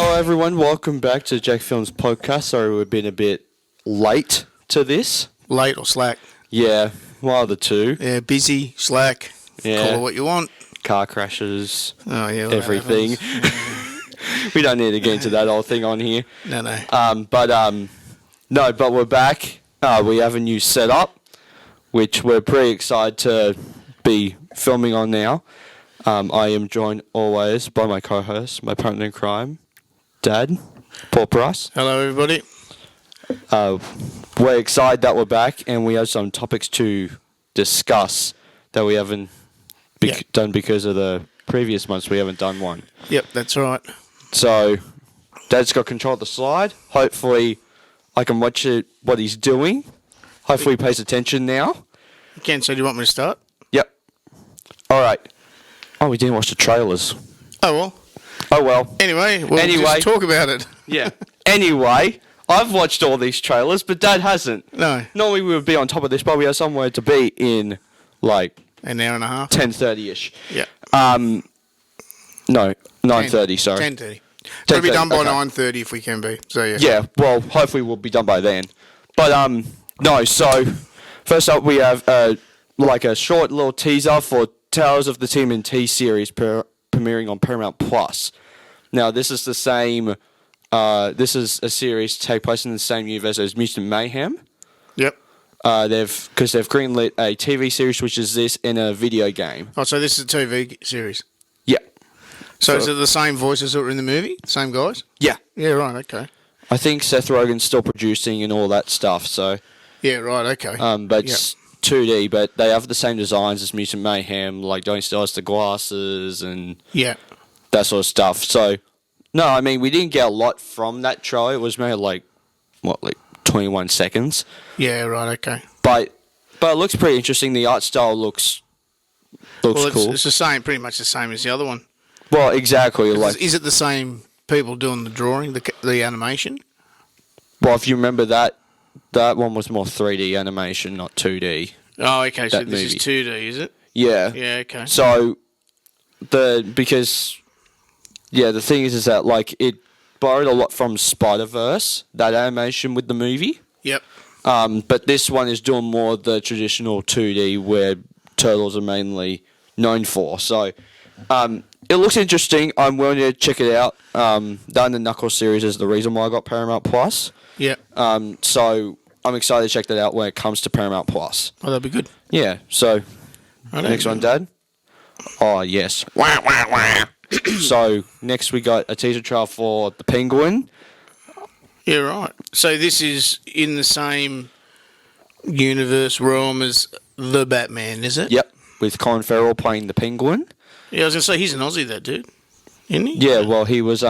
Hello, everyone. Welcome back to Jack Films podcast. Sorry, we've been a bit late to this. Late or slack? Yeah, one of the two. Yeah, busy, slack. Yeah. Call it what you want. Car crashes, Oh yeah, well, everything. that happens. We don't need to get into that whole thing on here. No. But we're back. We have a new setup, which we're pretty excited to be filming on now. I am joined always by my co-host, my partner in crime, Dad, Paul Price. Hello, everybody. We're excited that we're back, and we have some topics to discuss that we haven't done because of the previous months. We haven't done one. Yep, that's right. So, Dad's got control of the slide. Hopefully, I can watch what he's doing. Hopefully, he pays attention now. You can. So, do you want me to start? Yep. All right. Oh, we didn't watch the trailers. Oh well. Anyway, we'll just talk about it. Yeah. Anyway, I've watched all these trailers, but Dad hasn't. No. Normally we would be on top of this, but we have somewhere to be in like an hour and a half. 10:30ish. Yeah. No, 9:30. Sorry. 10:30. We'll be done by 9:30 if we can be. So yeah. Yeah. Well, hopefully we'll be done by then. But no. So first up, we have like a short little teaser for Tales of the TMNT series premiering on Paramount Plus. Now, this is the same. This is a series to take place in the same universe as Mutant Mayhem. Yep. They've greenlit a TV series, which is this, in a video game. Oh, so this is a TV series. Yeah. So is it the same voices that were in the movie? Same guys? Yeah. Yeah. Right. Okay. I think Seth Rogen's still producing and all that stuff. So. Yeah. Right. Okay. But it's 2D, but they have the same designs as Mutant Mayhem, like Don't Steal Us the Glasses and that sort of stuff. So, no, I mean, we didn't get a lot from that trailer. It was maybe like 21 seconds. Yeah, right, okay. But it looks pretty interesting. The art style looks cool. It's the same, pretty much the same as the other one. Well, exactly. Is it the same people doing the drawing, the animation? Well, if you remember that one was more 3D animation, not 2D. Oh, okay. So this movie is 2D, is it? Yeah. Yeah, okay. So the thing is that like it borrowed a lot from Spider-Verse, that animation with the movie. Yep. But this one is doing more the traditional 2D where turtles are mainly known for. So it looks interesting. I'm willing to check it out. That and the Knuckles series is the reason why I got Paramount Plus. Yeah. So I'm excited to check that out when it comes to Paramount Plus. Oh, that'd be good. Yeah. So next one, Dad. Oh yes. Wah, wah, wah. So next we got a teaser trailer for The Penguin. Yeah, right. So this is in the same universe realm as The Batman, is it? Yep. With Colin Farrell playing the Penguin. Yeah, I was gonna say he's an Aussie, that dude, isn't he? Yeah. Well, he was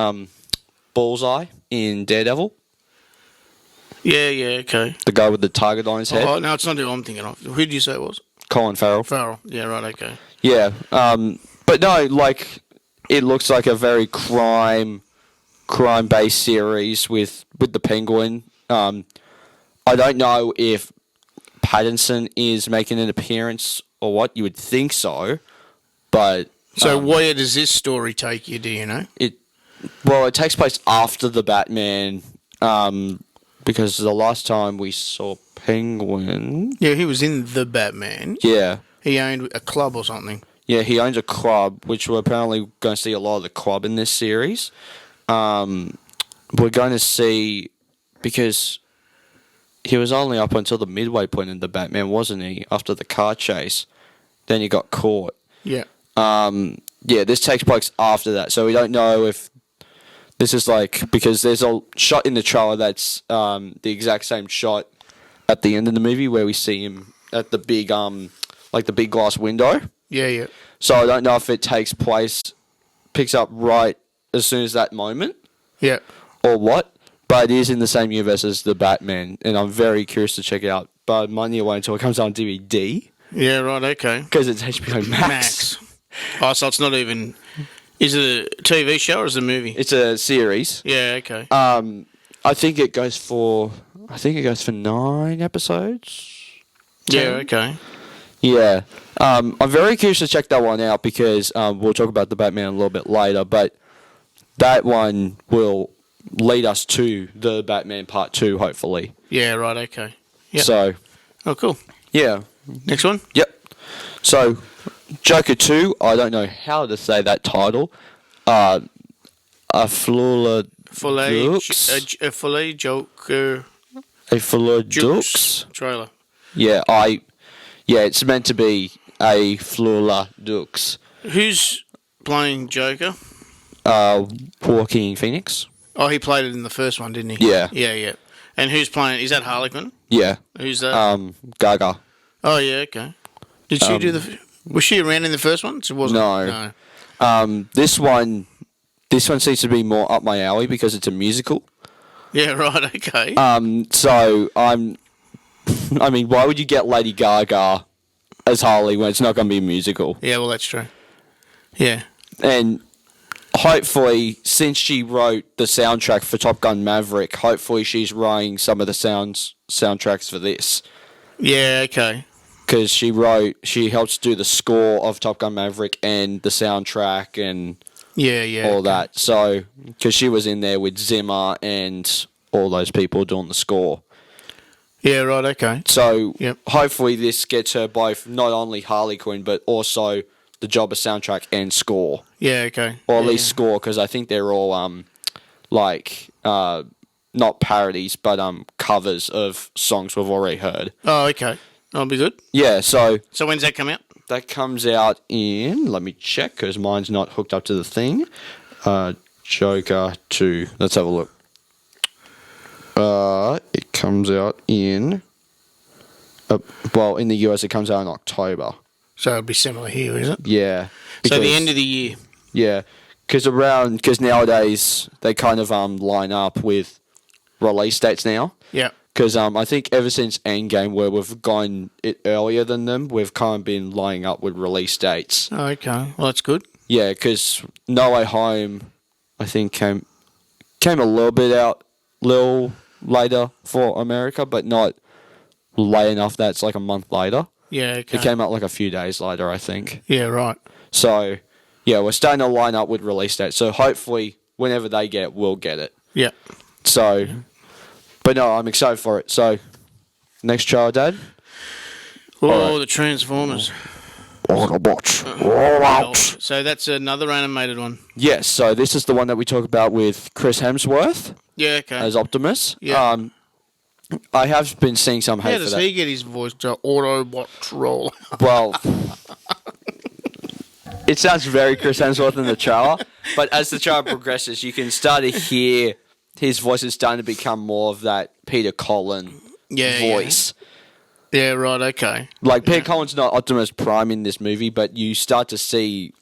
Bullseye in Daredevil. Yeah, okay. The guy with the target on his head. Oh, no, it's not who I'm thinking of. Who did you say it was? Colin Farrell. Farrell. Yeah, right, okay. Yeah. But no, like it looks like a very crime-based series with the Penguin. I don't know if Pattinson is making an appearance or what. You would think so, but so where does this story take you? Do you know? It takes place after the Batman. Because the last time we saw Penguin... Yeah, he was in The Batman. Yeah. He owned a club or something. Yeah, he owns a club, which we're apparently going to see a lot of the club in this series. We're going to see... Because he was only up until the midway point in The Batman, wasn't he? After the car chase. Then he got caught. Yeah. This takes place after that, so we don't know if... This is like, because there's a shot in the trailer that's the exact same shot at the end of the movie where we see him at the big, the big glass window. Yeah. So I don't know if it picks up right as soon as that moment. Yeah. Or what, but it is in the same universe as the Batman, and I'm very curious to check it out. But I might need to wait until it comes out on DVD. Yeah, right, okay. Because it's HBO Max. Oh, so it's not even... Is it a TV show or is it a movie? It's a series. Yeah, okay. I think it goes for 9 episodes. 10? Yeah, okay. Yeah. I'm very curious to check that one out because we'll talk about the Batman a little bit later, but that one will lead us to the Batman Part 2, hopefully. Yeah, right, okay. Yep. So, Oh, cool. yeah. Next one? Yep. So, Joker 2, I don't know how to say that title. Aflula Filet Joker Aflula Dukes Dukes. trailer. Yeah, it's meant to be a Flula Dukes. Who's playing Joker? Joaquin Phoenix. Oh, he played it in the first one, didn't he? Yeah. Yeah. And who's playing? Is that Harley Quinn? Yeah. Who's that? Gaga. Oh, yeah, okay. Did she do the... Was she around in the first one? She wasn't. No. This one seems to be more up my alley because it's a musical. Yeah, right, okay. So I mean, why would you get Lady Gaga as Harley when it's not going to be a musical? Yeah, well, that's true. Yeah. And hopefully, since she wrote the soundtrack for Top Gun Maverick, hopefully she's writing some of the soundtracks for this. Yeah, okay. Because she helped do the score of Top Gun Maverick and the soundtrack and all that. So, because she was in there with Zimmer and all those people doing the score. Yeah, right, okay. So, Yep. hopefully this gets her both not only Harley Quinn, but also the job of soundtrack and score. Yeah, okay. Or at least score, because I think they're all, not parodies, but covers of songs we've already heard. Oh, okay. That'll be good. Yeah, so So when's that come out? that comes out in, let me check, because mine's not hooked up to the thing. Joker 2. Let's have a look. It comes out in, in the US it comes out in October. So it'll be similar here, is it? Yeah. So the end of the year. Yeah, because nowadays they kind of line up with release dates now. Yeah. Because I think ever since Endgame, where we've gone it earlier than them, we've kind of been lining up with release dates. Oh, okay. Well, that's good. Yeah, because No Way Home, I think came a little later for America, but not late enough that it's like a month later. Yeah, okay. It came out like a few days later, I think. Yeah, right. So, yeah, we're starting to line up with release dates. So hopefully, whenever they get it, we'll get it. Yeah. So, but no, I'm excited for it. So, next trailer, Dad? Oh, the Transformers. Autobots, roll out. So that's another animated one. Yes, so this is the one that we talk about with Chris Hemsworth Yeah, okay. as Optimus. Yeah. I have been seeing some hate How for does that. he get his voice to Autobots roll? Well, it sounds very Chris Hemsworth in the trailer, but as the trailer progresses, you can start to hear his voice is starting to become more of that Peter Cullen voice. Yeah, right, okay. Like, Peter Cullen's not Optimus Prime in this movie, but you start to see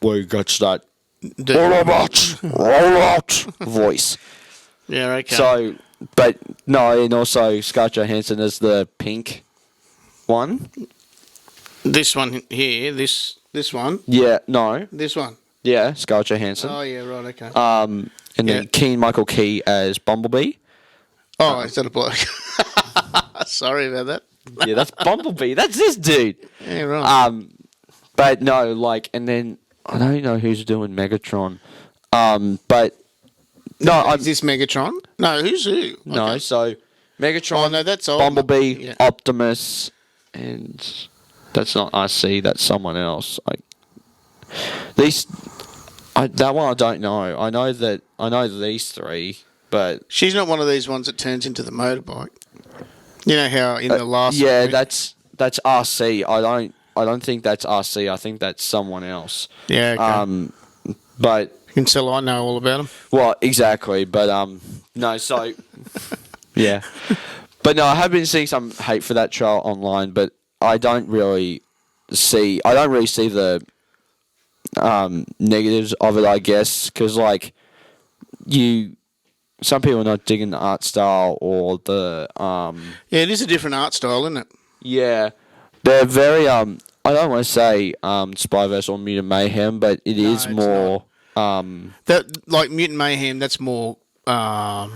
where he gets that Autobots, roll out voice. Yeah, okay. So, but no, and also Scarlett Johansson as the pink one. This one here, this one, Yeah, no, this one. yeah, Scarlett Johansson. Oh, yeah, right, okay. And then Michael Key as Bumblebee. Oh, is that a bloke? Sorry about that. Yeah, that's Bumblebee. That's this dude. Yeah, right. But no, like, and then I don't know who's doing Megatron. But no, Is this Megatron? No, who's who? no. Okay. So Megatron, Oh, no, that's old. Bumblebee, Yeah. Optimus, and that's not RC. That's someone else. That one I don't know. I know these three, but She's not one of these ones that turns into the motorbike. You know how in the last yeah, movie- that's RC. I don't think that's RC. I think that's someone else. Yeah, okay. But Until I know all about them. well, exactly. But no. So yeah, but no, I have been seeing some hate for that trial online, but I don't really see the negatives of it. I guess because like some people are not digging the art style or the Yeah, it is a different art style, isn't it? yeah, they're very I don't want to say Spyverse or Mutant Mayhem, but it is it's more That like Mutant Mayhem, that's more. I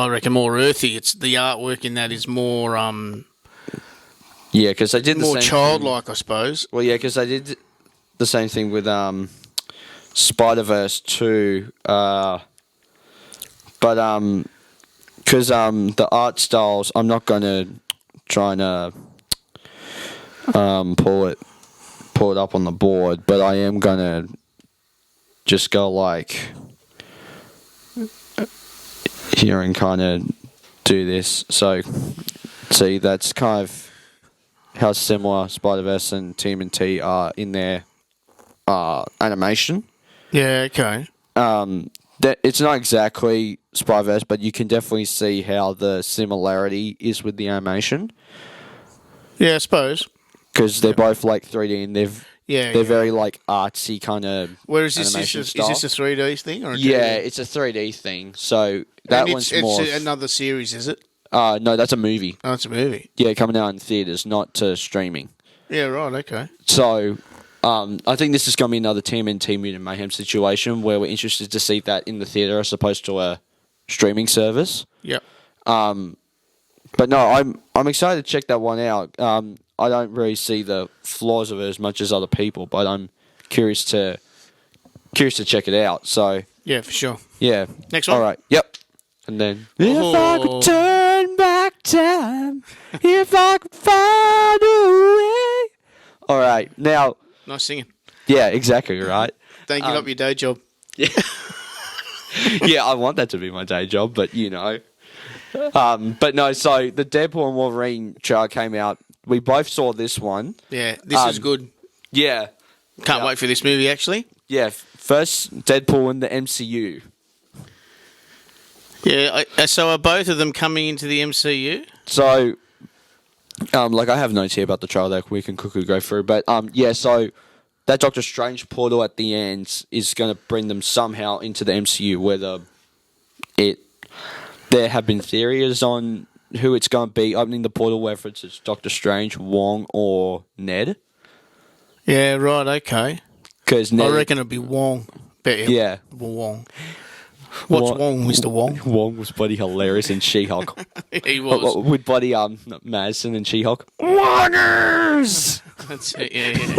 reckon more earthy. It's the artwork in that is more yeah, because they did the more same childlike, I suppose. Well, yeah, because they did the same thing with Spider-Verse 2, but because the art styles, I'm not gonna try and pull it up on the board, but I am gonna just go like here and kind of do this. So see, that's kind of how similar Spider-Verse and TMNT are in their animation. Yeah, okay. That it's not exactly Spider-Verse, but you can definitely see how the similarity is with the animation Yeah, I suppose. because they're both like 3D and Yeah, they're very like artsy kind of. Where is this? animation Is style. this a 3D thing or a 2D? Yeah, it's a 3D thing. So that And one's it's more. another series, is it? No, that's a movie. Oh, it's a movie. Yeah, coming out in theaters, not to streaming. Yeah, right. Okay. So, I think this is going to be another TMNT Mutant Mayhem situation where we're interested to see that in the theater as opposed to a streaming service. Yep. But no, I'm excited to check that one out. I don't really see the flaws of it as much as other people, but I'm curious to check it out. So Yeah, for sure. yeah. Next one. All right. Yep. And then If I could turn back time, if I could find a way. All right. Now. Nice singing. Yeah. Exactly. Right. Don't give up your day job. Yeah, I want that to be my day job, but you know. But no, so the Deadpool and Wolverine trailer came out. We both saw this one. Yeah, this is good. Yeah. Can't wait for this movie, actually. Yeah. First Deadpool in the MCU. Yeah, so are both of them coming into the MCU? So, like I have notes here about the trailer that we can quickly go through, but yeah, so that Doctor Strange portal at the end is going to bring them somehow into the MCU, whether there have been theories on who it's going to be opening the portal, whether it's Doctor Strange, Wong, or Ned. Yeah, right, okay. Because I reckon it'll be Wong. Bet you. Yeah. Wong. What's Wong, Mr. Wong? Wong was bloody hilarious in She-Hulk. He was. With bloody Madison and She-Hulk. Wongers! That's it, yeah.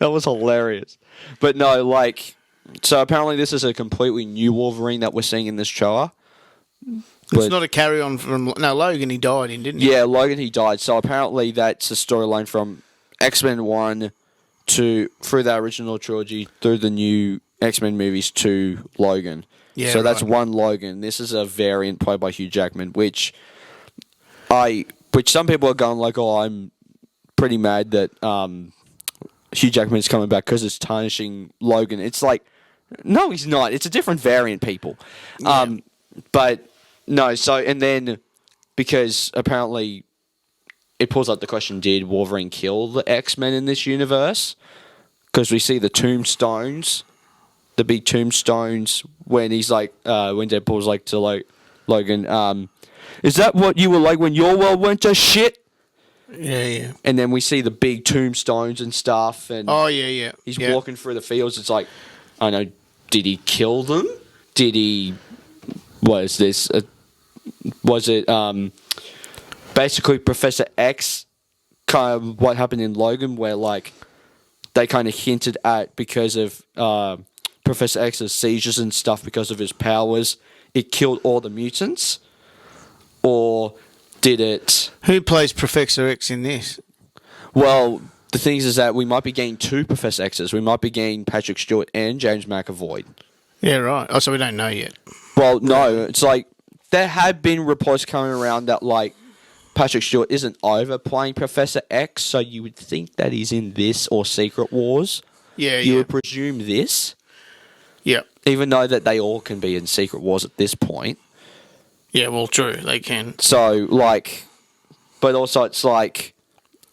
That was hilarious. But no, like, so apparently this is a completely new Wolverine that we're seeing in this trailer. It's not a carry-on from... No, Logan, he died in, didn't he? Yeah, Logan, he died. So apparently that's a storyline from X-Men 1 through that original trilogy, through the new X-Men movies to Logan. Yeah, so that's right. one Logan. This is a variant played by Hugh Jackman, which some people are going like, oh, I'm pretty mad that Hugh Jackman is coming back because it's tarnishing Logan. It's like, no, he's not. It's a different variant, people. Yeah. But no, so, and then because apparently it pulls up the question, did Wolverine kill the X-Men in this universe? Because we see the tombstones, the big tombstones, when he's like, when Deadpool's like to Logan, is that what you were like when your world went to shit? Yeah. And then we see the big tombstones and stuff, and Oh, yeah. he's yeah. walking through the fields. It's like, I know, did he kill them? Did he? Was this? Was it basically Professor X? Kind of what happened in Logan, where like they kind of hinted at because of Professor X's seizures and stuff, because of his powers, it killed all the mutants, or did it? Who plays Professor X in this? Well, the thing is that we might be getting two Professor X's. We might be getting Patrick Stewart and James McAvoy. Yeah, right. Oh, so we don't know yet. Well, no, it's like there have been reports coming around that like Patrick Stewart isn't overplaying Professor X, so you would think that he's in this or Secret Wars. Yeah, You yeah. would presume this, Yeah. even though that they all can be in Secret Wars at this point. Yeah, well, true. They can. So, like, but also it's like,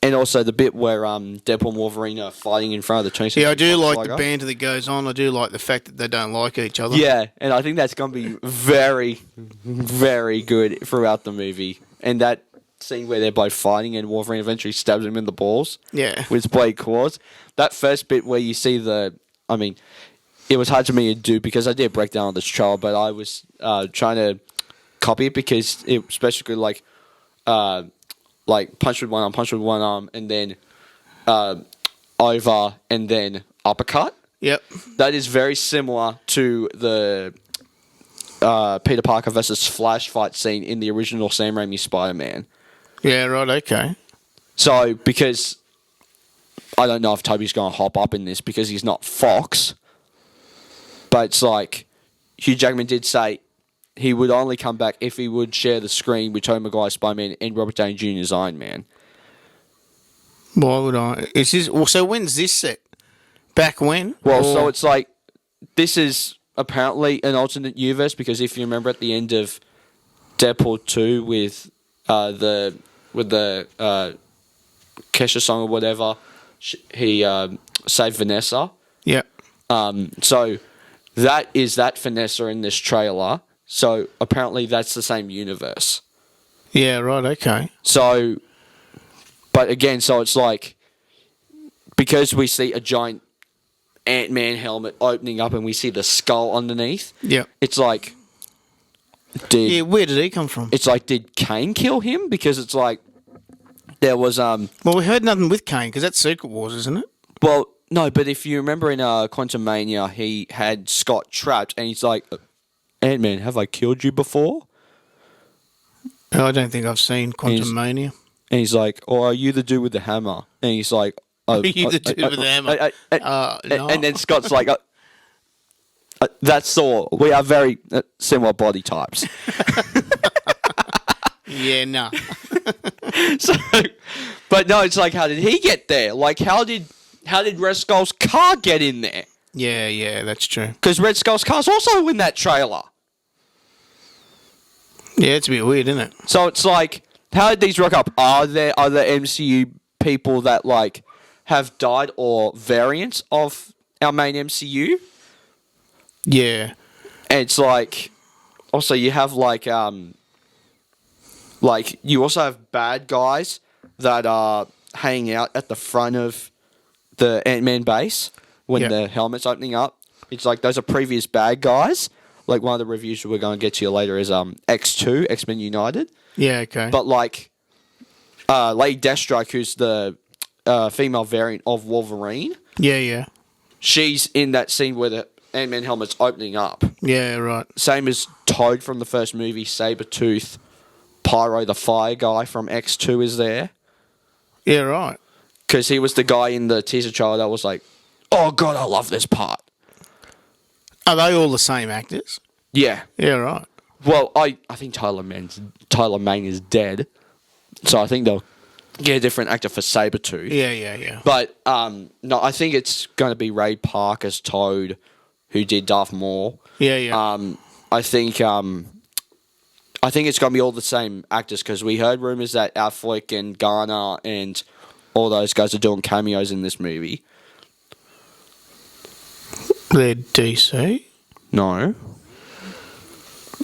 and also the bit where Deadpool and Wolverine are fighting in front of the 26th. Yeah, I do like the Tiger. banter that goes on. I do like the fact that they don't like each other. Yeah, and I think that's going to be very, very good throughout the movie. And that scene where they're both fighting and Wolverine eventually stabs him in the balls Yeah. with his blade claws. That first bit where you see I mean, it was hard for me to do because I did a breakdown on this trial, but I was trying to copy it because it was basically like punch with one arm, and then over, and then uppercut. Yep. That is very similar to the Peter Parker versus Flash fight scene in the original Sam Raimi Spider-Man. Yeah, right, okay. So, because I don't know if Toby's going to hop up in this because he's not Fox, but it's like Hugh Jackman did say he would only come back if he would share the screen with Tobey Maguire's Spider-Man and Robert Downey Jr.'s Iron Man. Why would I? Is this? Well, so when's this set? Back when? Well, so it's like this is apparently an alternate universe because if you remember at the end of Deadpool 2 with the Kesha song or whatever, he saved Vanessa. Yeah. So that is that Vanessa in this trailer. So apparently that's the same universe. Yeah, right, okay. So, but again, so it's like because we see a giant Ant-Man helmet opening up and we see the skull underneath. Yeah. It's like, did where did he come from? it's like did Kane kill him? Because it's like there was Well, we heard nothing with Kane because that's Secret Wars, isn't it? well no, but if you remember in Quantum Mania, he had Scott trapped and he's like, Ant-Man, have I killed you before? No, I don't think I've seen Quantum Mania. And he's like, or are you the dude with the hammer? And he's like, oh, Are you the dude with the hammer? No. And then Scott's like, that's Thor. We are very similar body types. Yeah, no. So, but no, it's like, how did he get there? Like, how did Red Skull's car get in there? Yeah, that's true. Because Red Skull's car's also in that trailer. Yeah, it's a bit weird, isn't it? So it's like, how did these rock up? Are there other MCU people that like have died or variants of our main MCU? Yeah. And it's like, also you have like you also have bad guys that are hanging out at the front of the Ant-Man base when the helmet's opening up. It's like those are previous bad guys. Like one of the reviews we're going to get to you later is X2, X-Men United. Yeah, okay. But like Lady Deathstrike, who's the female variant of Wolverine, Yeah. she's in that scene where the Ant-Man helmet's opening up. Yeah, right. Same as Toad from the first movie, Sabretooth, Pyro the Fire Guy from X2 is there. Yeah, right. Because he was the guy in the teaser trailer that was like, oh god, I love this part. Are they all the same actors? Yeah. Yeah, right. Well, I think Tyler Mane is dead. So I think they'll get a different actor for Sabretooth. Yeah. But no, I think it's going to be Ray Park as Toad, who did Darth Maul. Yeah. I think it's going to be all the same actors because we heard rumors that Affleck and Garner and all those guys are doing cameos in this movie. They're DC? No.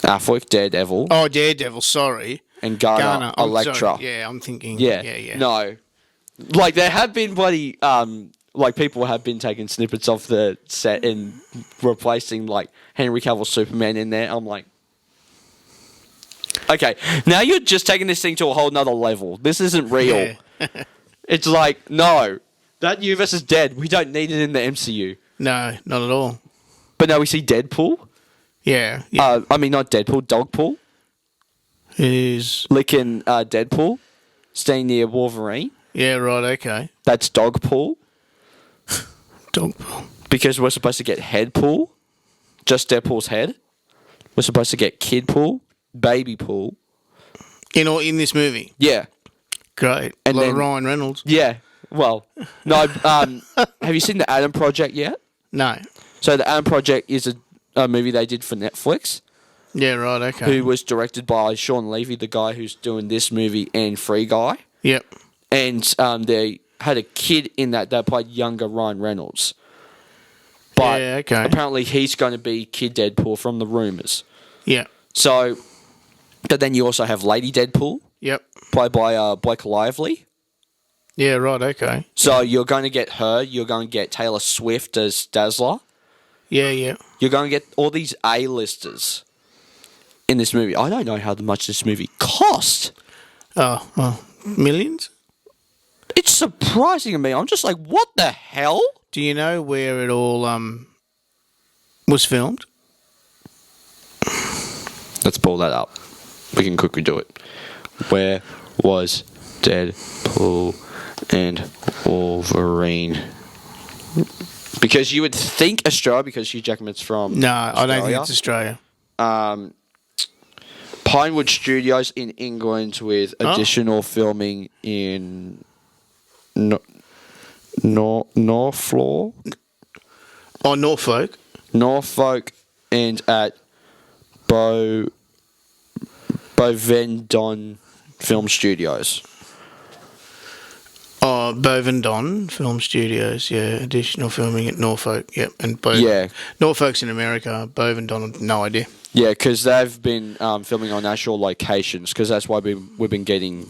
Affleck, Daredevil, Oh, Daredevil, sorry. and Garner, I'm Elektra. sorry. Yeah, I'm thinking. Yeah. No. Like, there have been bloody, like, people have been taking snippets of the set and replacing, like, Henry Cavill's Superman in there. I'm like, okay, now you're just taking this thing to a whole nother level. This isn't real. Yeah. It's like, no, that universe is dead. We don't need it in the MCU. No, not at all. But now we see Deadpool. Yeah. I mean, not Deadpool, Dogpool. Is Licking Deadpool. Staying near Wolverine. yeah, right, okay. That's Dogpool. Dogpool. Because we're supposed to get Headpool. Just Deadpool's head. We're supposed to get Kidpool. Babypool. In this movie. Yeah. Great. And Like then- Ryan Reynolds. Yeah. Well, no. Have you seen the Adam Project yet? No. So the Adam Project is a movie they did for Netflix, Yeah, right, okay. who was directed by Sean Levy, the guy who's doing this movie and Free Guy. Yep. And they had a kid in that played younger Ryan Reynolds. But Yeah, okay. apparently he's going to be Kid Deadpool from the rumours. Yeah. So, but then you also have Lady Deadpool, Yep. played by Blake Lively. Yeah, right, okay. So you're going to get her. You're going to get Taylor Swift as Dazzler. Yeah. You're going to get all these A-listers in this movie. I don't know how much this movie cost. Oh, well, millions? It's surprising to me. I'm just like, what the hell? Do you know where it all was filmed? Let's pull that up. We can quickly do it. Where was Deadpool and Wolverine? Because you would think Australia, because Hugh Jackman's from No, I don't think Australia. it's Australia. Pinewood Studios in England with Oh. additional filming in Norfolk, Oh, Norfolk. Norfolk, and at Bovendon Film Studios. Oh, Bovendon Film Studios. Yeah, additional filming at Norfolk. Yep, and Yeah. Norfolk's in America. Bovendon, no idea. Yeah, because they've been filming on actual locations, because that's why we've been getting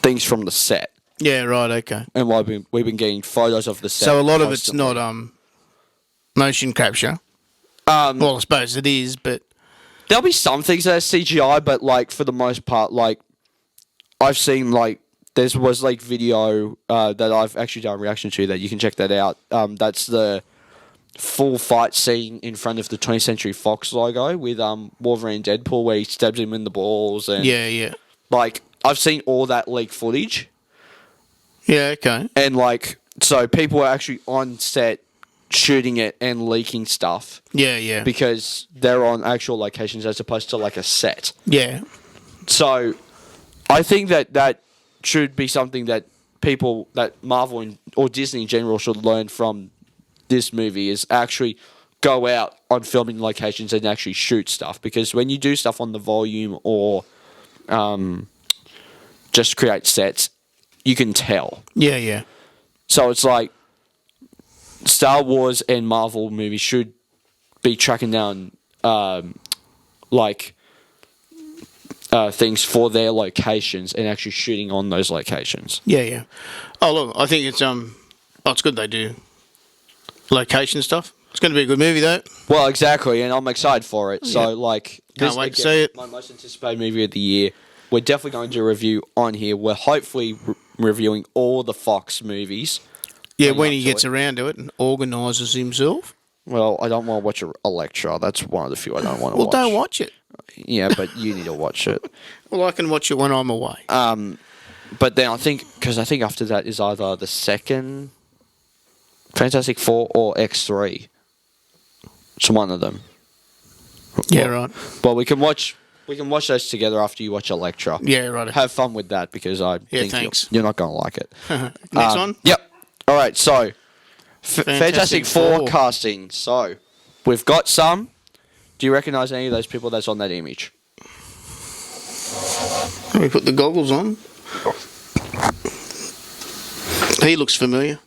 things from the set, Yeah, right. Okay. and why we've been getting photos of the set. So a lot of it's constantly. not motion capture. Well, I suppose it is, but There'll be some things that are CGI, but like for the most part, like I've seen like there was like video that I've actually done a reaction to that you can check that out. That's the full fight scene in front of the 20th Century Fox logo with Wolverine and Deadpool, where he stabs him in the balls, and yeah. like I've seen all that leaked footage, Yeah, okay. and like so people are actually on set shooting it and leaking stuff Yeah. because they're on actual locations as opposed to like a set. Yeah. So I think that should be something that people, that Marvel or Disney in general should learn from this movie, is actually go out on filming locations and actually shoot stuff. Because when you do stuff on the volume or just create sets, you can tell. Yeah. So it's like Star Wars and Marvel movies should be tracking down things for their locations and actually shooting on those locations. Yeah. Oh, look, I think it's it's good they do location stuff. It's going to be a good movie, though. Well, exactly, and I'm excited for it. So, Yeah. like, Can't wait to see it. My most anticipated movie of the year. We're definitely going to review on here. We're hopefully reviewing all the Fox movies. Yeah, Leading when up he to gets it. around to it and organises himself. Well, I don't want to watch Elektra. That's one of the few I don't want to Well, watch. don't watch it. Yeah, but you need to watch it. Well, I can watch it when I'm away. But then I think after that is either the second Fantastic Four or X3. It's one of them. Yeah, right. But we can watch those together after you watch Elektra. Yeah, right. Have fun with that, because I think thanks. you're not going to like it. Next one. Yep. All right. So, Fantastic Four Four. casting. So, we've got some. Do you recognise any of those people that's on that image? Let me put the goggles on. He looks familiar.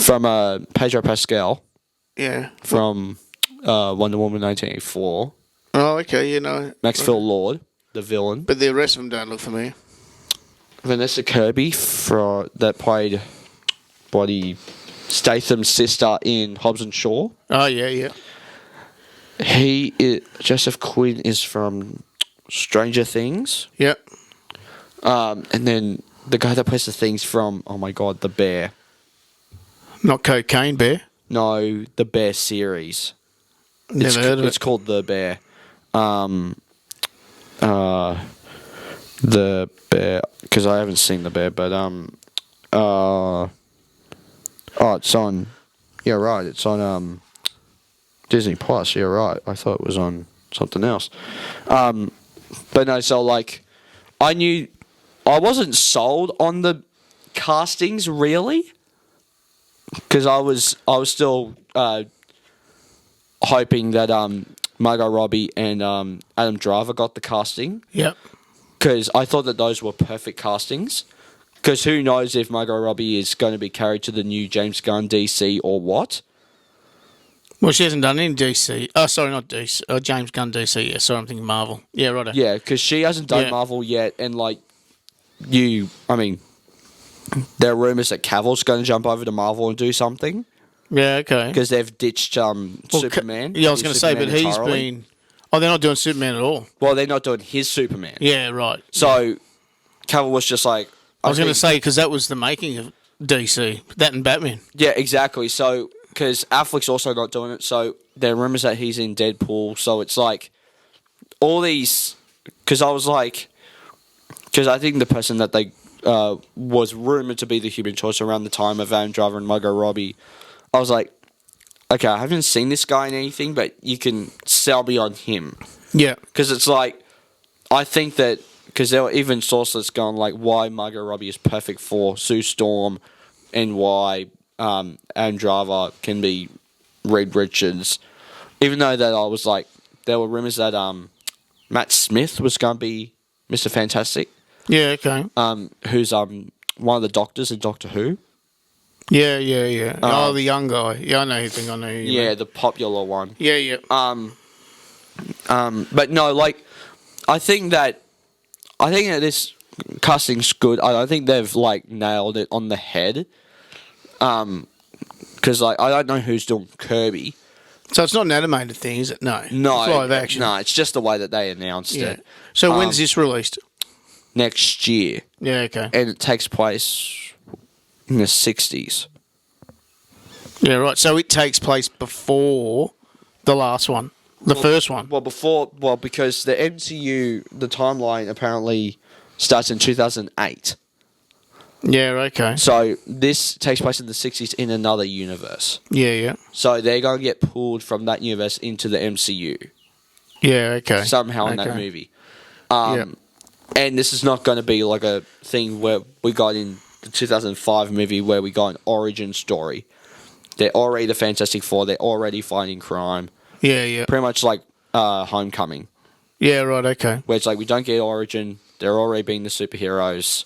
From Pedro Pascal Yeah. from Wonder Woman 1984. Oh, okay. Max Phil Lord, the villain. But the rest of them don't look familiar. Vanessa Kirby that played Statham's sister in Hobbs and Shaw. Oh, yeah. Joseph Quinn is from Stranger Things. Yep. And then the guy that plays the things from, oh my god, The Bear. Not Cocaine Bear. No, The Bear series. Never heard of It's it. called The Bear. The Bear, because I haven't seen The Bear, but it's on. Yeah, right. It's on Disney Plus. Yeah, right. I thought it was on something else. But no. So like, I wasn't sold on the castings really, because I was still hoping that Margot Robbie and Adam Driver got the casting, Yep. because I thought that those were perfect castings. Because who knows if Margot Robbie is going to be carried to the new James Gunn DC or what? Well, she hasn't done any DC. Oh, sorry, not DC. James Gunn DC. Yeah, sorry, I'm thinking Marvel. Yeah, right. Yeah, because she hasn't done Yeah. Marvel yet, and like there are rumors that Cavill's going to jump over to Marvel and do something, Yeah, okay. because they've ditched Superman. Yeah, I was going to say, but Superman he's entirely. been. Oh, they're not doing Superman at all. Well, they're not doing his Superman. Yeah, right. So Cavill was just like, I was going to think- say, because that was the making of DC. That and Batman. Yeah, exactly. So, because Affleck's also not doing it, so there are rumors that he's in Deadpool. So it's like all these. Because I was like, because I think the person that they was rumored to be the human choice around the time of Adam Driver and Margot Robbie, I was like, okay, I haven't seen this guy in anything, but you can sell me on him. Yeah. Because it's like, I think that, because there were even sources going like why Margot Robbie is perfect for Sue Storm and why Adam Driver can be Reed Richards. Even though that I was like, there were rumors that Matt Smith was going to be Mr. Fantastic. Yeah, okay. Who's one of the doctors in Doctor Who. Yeah. The young guy. Yeah, I know who you think I know who you Yeah, mean. the popular one. Yeah. But no, like, I think that this casting's good. I think they've like nailed it on the head. Because like I don't know who's doing Kirby. So it's not an animated thing, is it? No. No, It's live action. No, it's just the way that they announced Yeah. it. So when's this released? Next year, Yeah, okay. and it takes place in the 60s. Yeah, right. So it takes place before the last one, the first one. Well, because the MCU, the timeline apparently starts in 2008. Yeah, okay. So this takes place in the 60s in another universe. Yeah. So they're going to get pulled from that universe into the MCU Yeah, okay. somehow in that Okay. movie. Yeah. And this is not going to be like a thing where we got in the 2005 movie where we got an origin story. They're already the Fantastic Four. They're already fighting crime. Yeah. Pretty much like Homecoming, Yeah, right, okay. where it's like we don't get origin. They're already being the superheroes.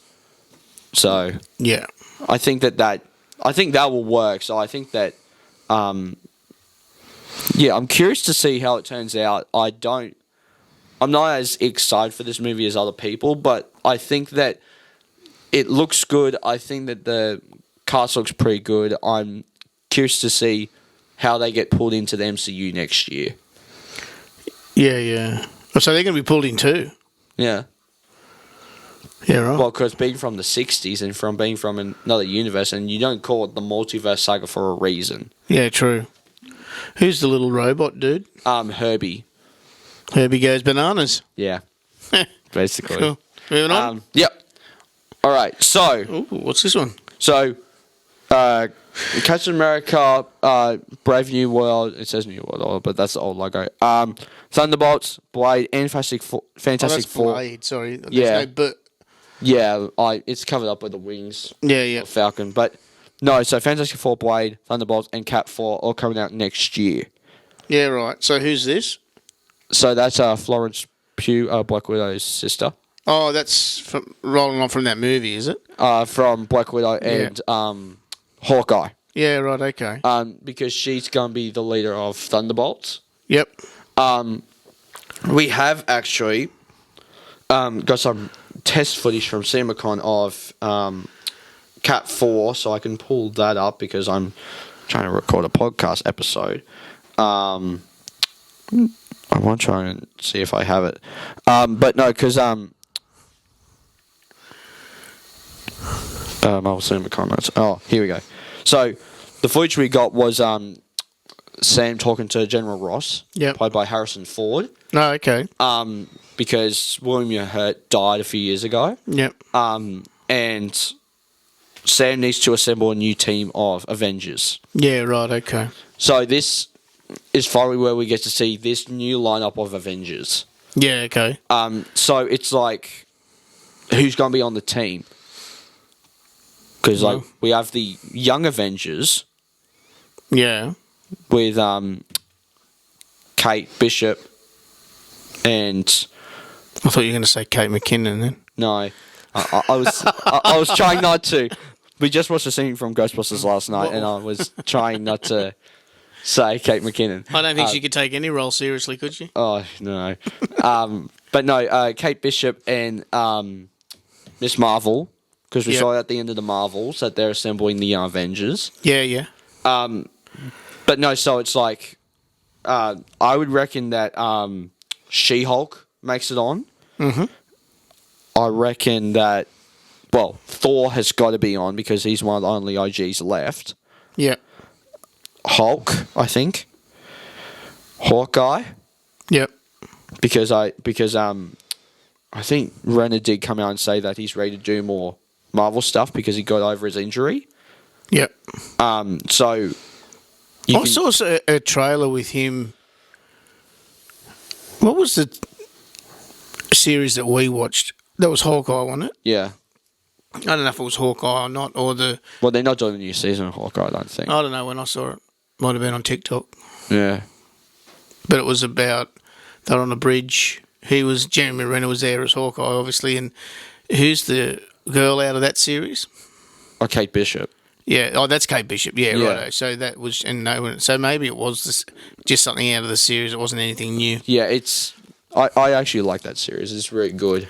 So Yeah. I think that will work. So I think that, I'm curious to see how it turns out. I'm not as excited for this movie as other people, but I think that it looks good. I think that the cast looks pretty good. I'm curious to see how they get pulled into the MCU next year. Yeah. So they're going to be pulled in too. Yeah. Yeah, right. Well, because being from the 60s and from being from another universe, and you don't call it the multiverse saga for a reason. Yeah, true. Who's the little robot dude? Herbie. Herbie goes bananas. Yeah. Basically. Cool. Moving on. Yep. All right. So, Ooh, what's this one? Captain America, Brave New World. It says New World, but that's the old logo. Thunderbolts, Blade, and Fantastic Oh, Fantastic that's Four. Blade, sorry. There's Yeah. no but. Yeah, it's covered up with the wings. Yeah. Of Falcon, but no. So Fantastic Four, Blade, Thunderbolts, and Cat 4 all coming out next year. Yeah, right. So who's this? So that's Florence Pugh, Black Widow's sister. Oh, that's rolling on from that movie, is it? From Black Widow and Hawkeye. Yeah, right, okay. Because she's going to be the leader of Thunderbolts. Yep. We have actually got some test footage from CinemaCon of Cat 4, so I can pull that up because I'm trying to record a podcast episode. I want to try and see if I have it. But no, because Marvel CinemaCon notes. Oh, here we go. So the footage we got was Sam talking to General Ross, Yep. played by Harrison Ford, No, okay. because William Hurt died a few years ago, Yep. and Sam needs to assemble a new team of Avengers. Yeah, right, okay. So this is finally where we get to see this new lineup of Avengers. Yeah, okay. So it's like, who's going to be on the team? Because like we have the Young Avengers Yeah. with Kate Bishop and I thought you were going to say Kate McKinnon then. no, I was trying not to. We just watched a scene from Ghostbusters last night, and I was trying not to say Kate McKinnon. I don't think she could take any role seriously, could she? Oh no, but no, Kate Bishop and Miss Marvel, because we Yep. saw at the end of the Marvels that they're assembling the Young Avengers. Yeah. But no, so it's like I would reckon that She-Hulk makes it on. Mhm. I reckon that well, Thor has got to be on because he's one of the only OGs left. Yeah. Hulk, I think. Hawkeye, Yep. because I think Renner did come out and say that he's ready to do more Marvel stuff because he got over his injury. Yep. So I saw a trailer with him. What was the series that we watched? That was Hawkeye, wasn't it? yeah. I don't know if it was Hawkeye or not, or the. Well, they're not doing a new season of Hawkeye, I don't think. I don't know when I saw it. Might have been on TikTok. Yeah. But it was about they're on a bridge. Jeremy Renner was there as Hawkeye, obviously, and who's the girl out of that series? Oh, Kate Bishop. Yeah, that's Kate Bishop. Yeah, Yeah. right. So that was, so maybe it was just something out of the series. It wasn't anything new. Yeah, I actually like that series. It's really good.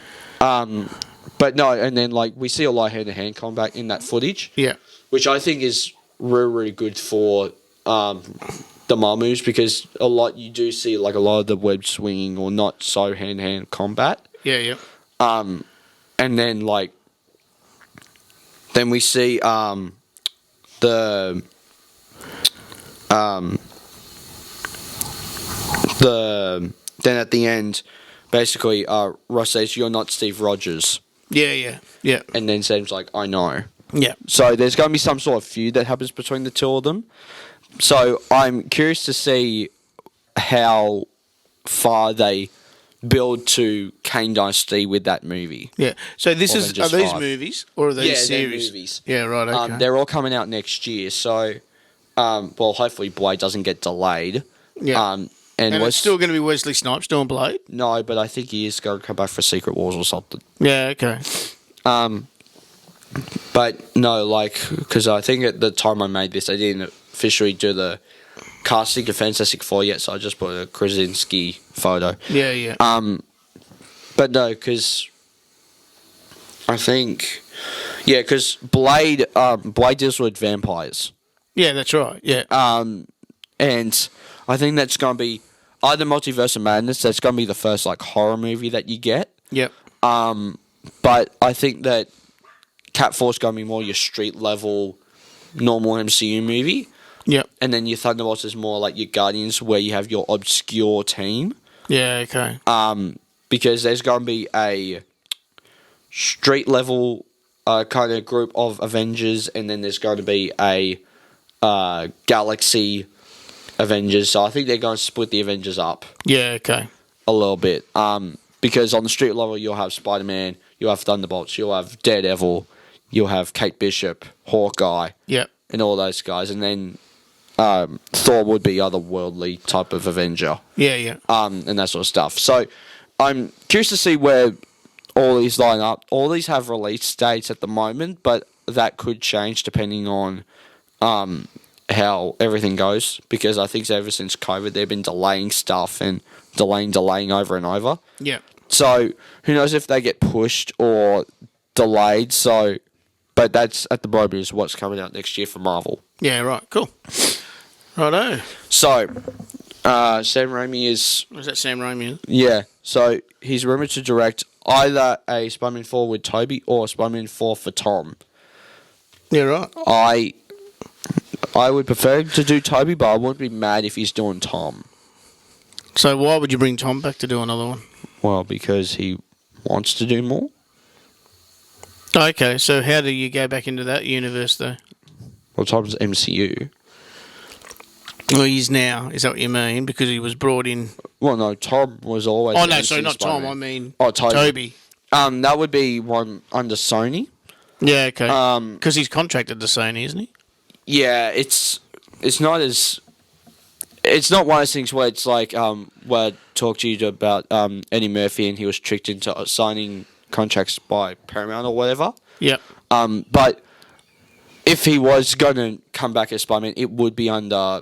But no, and then like we see a lot of hand-to-hand combat in that footage. Yeah, Which I think is really, really good for the Marmoos because you do see like a lot of the web swinging or not so hand-to-hand combat. yeah. And then then we see then at the end, basically, Ross says, "You're not Steve Rogers," Yeah. and then Sam's like, "I know." Yeah. So there's going to be some sort of feud that happens between the two of them. So I'm curious to see how far they build to Kane Dynasty with that movie. Yeah. So are these 5. movies or are these Yeah, they're series? movies. Yeah, right. Okay. They're all coming out next year. So, well, hopefully Blade doesn't get delayed. Yeah. And it's still going to be Wesley Snipes doing Blade? No, but I think he is going to come back for Secret Wars or something. Yeah, okay. But no, because I think at the time I made this, I didn't officially do the casting of Fantastic Four yet, so I just put a Krasinski photo. Yeah. But no, because I think, because Blade deals with vampires. Yeah, that's right. Yeah. And I think that's going to be either Multiverse of Madness. That's going to be the first horror movie that you get. Yep. But I think that Cat 4 is going to be more your street level, normal MCU movie. Yep. And then your Thunderbolts is more like your Guardians, where you have your obscure team. Yeah, okay. Because there's going to be a street level kind of group of Avengers, and then there's going to be a Galaxy Avengers. So I think they're going to split the Avengers up. Yeah, okay. A little bit. Because on the street level, you'll have Spider-Man, you'll have Thunderbolts, you'll have Daredevil, you'll have Kate Bishop, Hawkeye, Yep. and all those guys. And then Thor would be otherworldly type of Avenger. Yeah. And that sort of stuff. So I'm curious to see where all these line up. All these have release dates at the moment, but that could change depending on how everything goes. Because I think ever since COVID, they've been delaying stuff and delaying over and over. Yeah. So who knows if they get pushed or delayed. So, but that's at the moment is what's coming out next year for Marvel. Yeah, right. Cool. Righto. So, Sam Raimi is... Was that Sam Raimi? Yeah. So, he's rumoured to direct either a Spider-Man 4 with Toby or a Spider-Man 4 for Tom. Yeah, right. I would prefer him to do Toby, but I wouldn't be mad if he's doing Tom. So why would you bring Tom back to do another one? Well, because he wants to do more. Okay, so how do you go back into that universe, though? Well, Tom's MCU. Well, he's now. Is that what you mean? Because he was brought in... Well, no, Tom was always... Oh, no, MCU sorry, not Spider-Man. Tom. I mean Toby. Toby. That would be one under Sony. Yeah, okay. Because he's contracted to Sony, isn't he? Yeah, it's not as... It's not one of those things where it's like where I talked to you about Eddie Murphy and he was tricked into signing contracts by Paramount or whatever. Yep. But if he was going to come back as Spider-Man, it would be under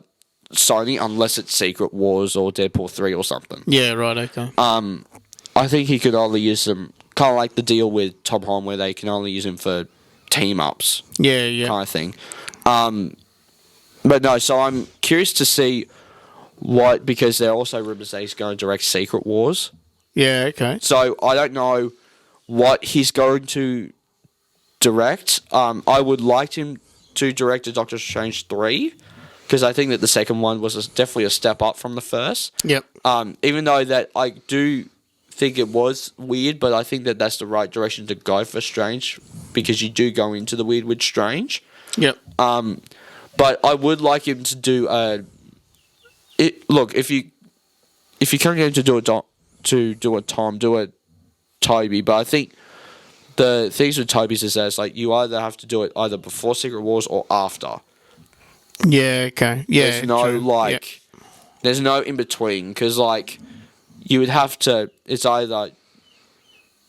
Sony unless it's Secret Wars or Deadpool 3 or something. Yeah, right, okay. I think he could only use them, kind of like the deal with Tom Holland where they can only use him for team-ups. Yeah. Kind of thing. But no, so I'm curious to see what, because there are also rumours that he's going to direct Secret Wars. Yeah, okay. So I don't know what he's going to direct. I would like him to direct a Doctor Strange 3 because I think that the second one was definitely a step up from the first. Yep. Even though that I do think it was weird, but I think that that's the right direction to go for Strange because you do go into the weird with Strange. Yep. But I would like him to do a. Look, if you can't get him to do a Tom, do a Toby. But I think the things with Toby's is that it's like you either have to do it either before Secret Wars or after. Yeah. Okay. Yeah. There's no true. there's no in between because like you would have to. It's either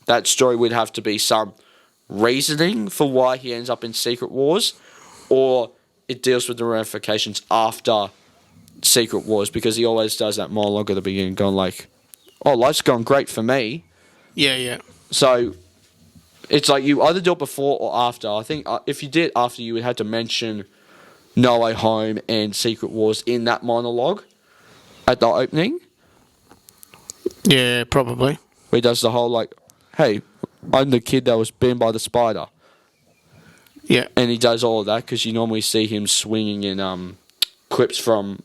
that story would have to be some reasoning for why he ends up in Secret Wars, or it deals with the ramifications after Secret Wars because he always does that monologue at the beginning, going like, "Oh, life's gone great for me." Yeah. Yeah. So it's like you either do it before or after. I think if you did after, you would have to mention No Way Home and Secret Wars in that monologue at the opening. Yeah. Probably. Where he does the whole like, "Hey, I'm the kid that was bitten by the spider," Yeah. and he does all of that because you normally see him swinging in clips from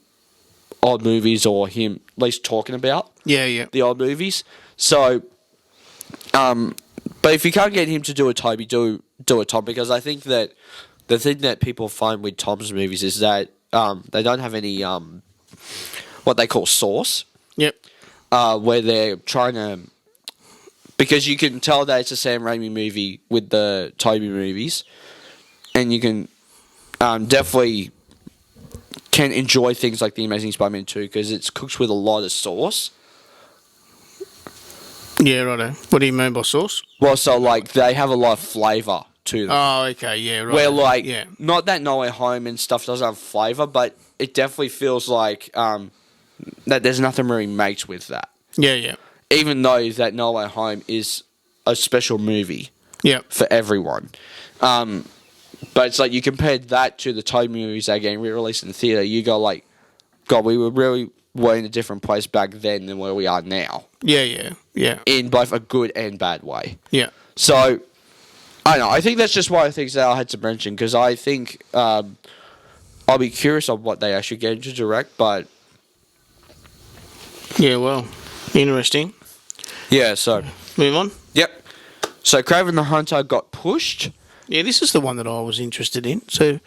old movies or him at least talking about Yeah. Yeah. the old movies. So, but if you can't get him to do a Toby, do a Tom because I think that the thing that people find with Tom's movies is that they don't have any what they call sauce. Yep. Where they're trying to, because you can tell that it's a Sam Raimi movie with the Toby movies, and you can definitely can enjoy things like The Amazing Spider-Man 2 because it's cooked with a lot of sauce. Yeah. Righto. What do you mean by sauce? Well, so like they have a lot of flavour to them. Oh. Okay. Yeah. Right. Where like, Yeah. not that No Way Home and stuff doesn't have flavour, but it definitely feels like that there's nothing really made with that. Yeah. Yeah. Even though that No Way Home is a special movie Yep. for everyone. But it's like you compared that to the Toby movies that are getting re-released in the theatre, you go like, God, we were in a different place back then than where we are now. Yeah. Yeah. Yeah. In both a good and bad way. Yeah. So, I don't know. I think that's just one of the things that I had to mention because I think I'll be curious on what they actually get into direct, but Yeah. Well, interesting. yeah, so, Move on. yep. So, Kraven the Hunter got pushed. Yeah, this is the one that I was interested in. So,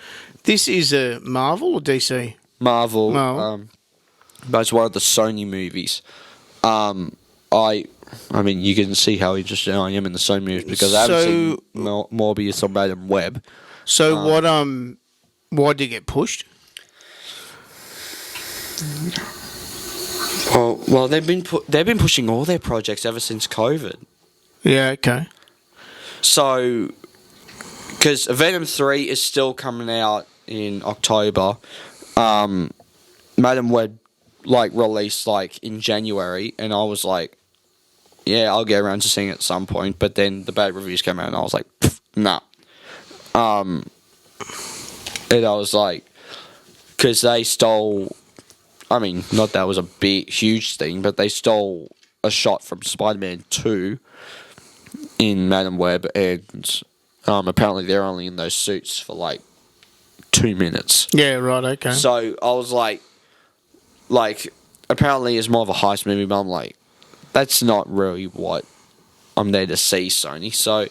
this is a Marvel or DC? Marvel. Marvel. But it's one of the Sony movies. I mean, you can see how interested I am in the Sony movies because I haven't seen Morbius or Madam Web. So why did it get pushed? Well, they've been pushing all their projects ever since COVID. Yeah, okay. So, because Venom 3 is still coming out in October, Madam Web released in January, and I was like, yeah, I'll get around to seeing it at some point. But then the bad reviews came out, and I was like, nah. And I was like, because they stole. I mean, not that was a huge thing, but they stole a shot from Spider-Man 2 in Madam Web, and apparently they're only in those suits for 2 minutes. Yeah, right, okay. So I was like, apparently it's more of a heist movie, but I'm like, that's not really what I'm there to see, Sony. So,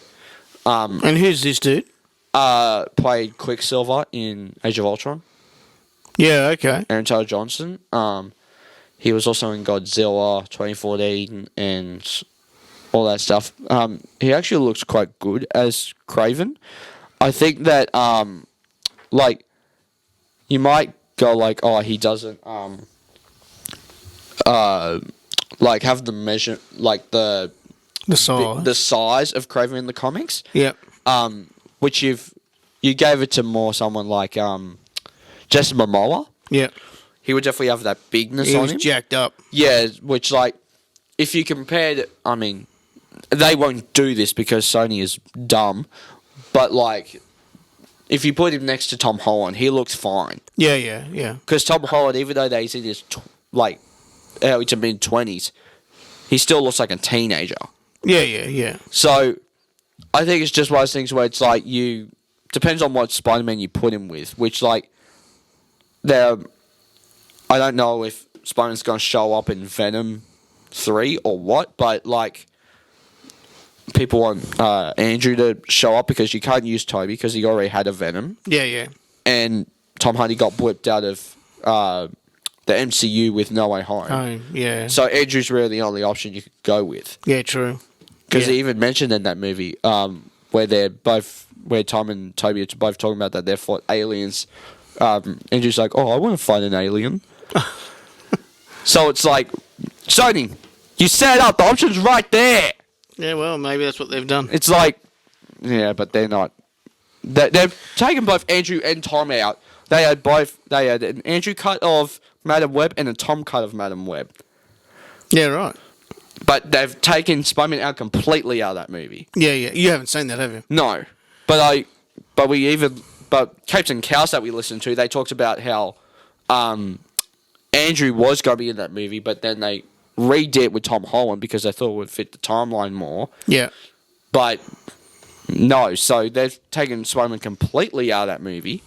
and who's this dude? played Quicksilver in Age of Ultron. Yeah, okay. Aaron Taylor Johnson. He was also in Godzilla 2014 and all that stuff. He actually looks quite good as Kraven. I think that you might go oh, he doesn't have the measure the size. the size of Kraven in the comics. Yep. Which you gave it to more someone like Jason Momoa. Yep. He would definitely have that bigness He on was him. jacked up. Yeah, which if you compared it, I mean, they won't do this because Sony is dumb, but if you put him next to Tom Holland, he looks fine. Yeah, yeah, yeah. Because Tom Holland, even though he's in his early to mid-20s, he still looks like a teenager. Yeah, yeah, yeah. So, I think it's just one of those things where it's like depends on what Spider-Man you put him with, which like I don't know if Spider-Man's going to show up in Venom 3 or what, but like people want Andrew to show up because you can't use Toby because he already had a Venom, Yeah. and Tom Hardy got whipped out of the MCU with No Way Home. Oh, yeah. So Andrew's really the only option you could go with. Yeah, true. Because Yeah. he even mentioned in that movie where Tom and Toby are both talking about that they fought aliens. Andrew's like, I want to fight an alien. So it's like, Sony, you set it up. The option's right there. Yeah, well, maybe that's what they've done. It's like, yeah, but they're not. They've taken both Andrew and Tom out. They had an Andrew cut of Madam Web and a Tom cut of Madam Web. Yeah, right. But they've taken Spider-Man out completely out of that movie. Yeah. You haven't seen that, have you? No. But Capes and Cows that we listened to, they talked about how Andrew was going to be in that movie, but then they redid it with Tom Holland because they thought it would fit the timeline more. Yeah. But no, so they've taken Spider-Man completely out of that movie.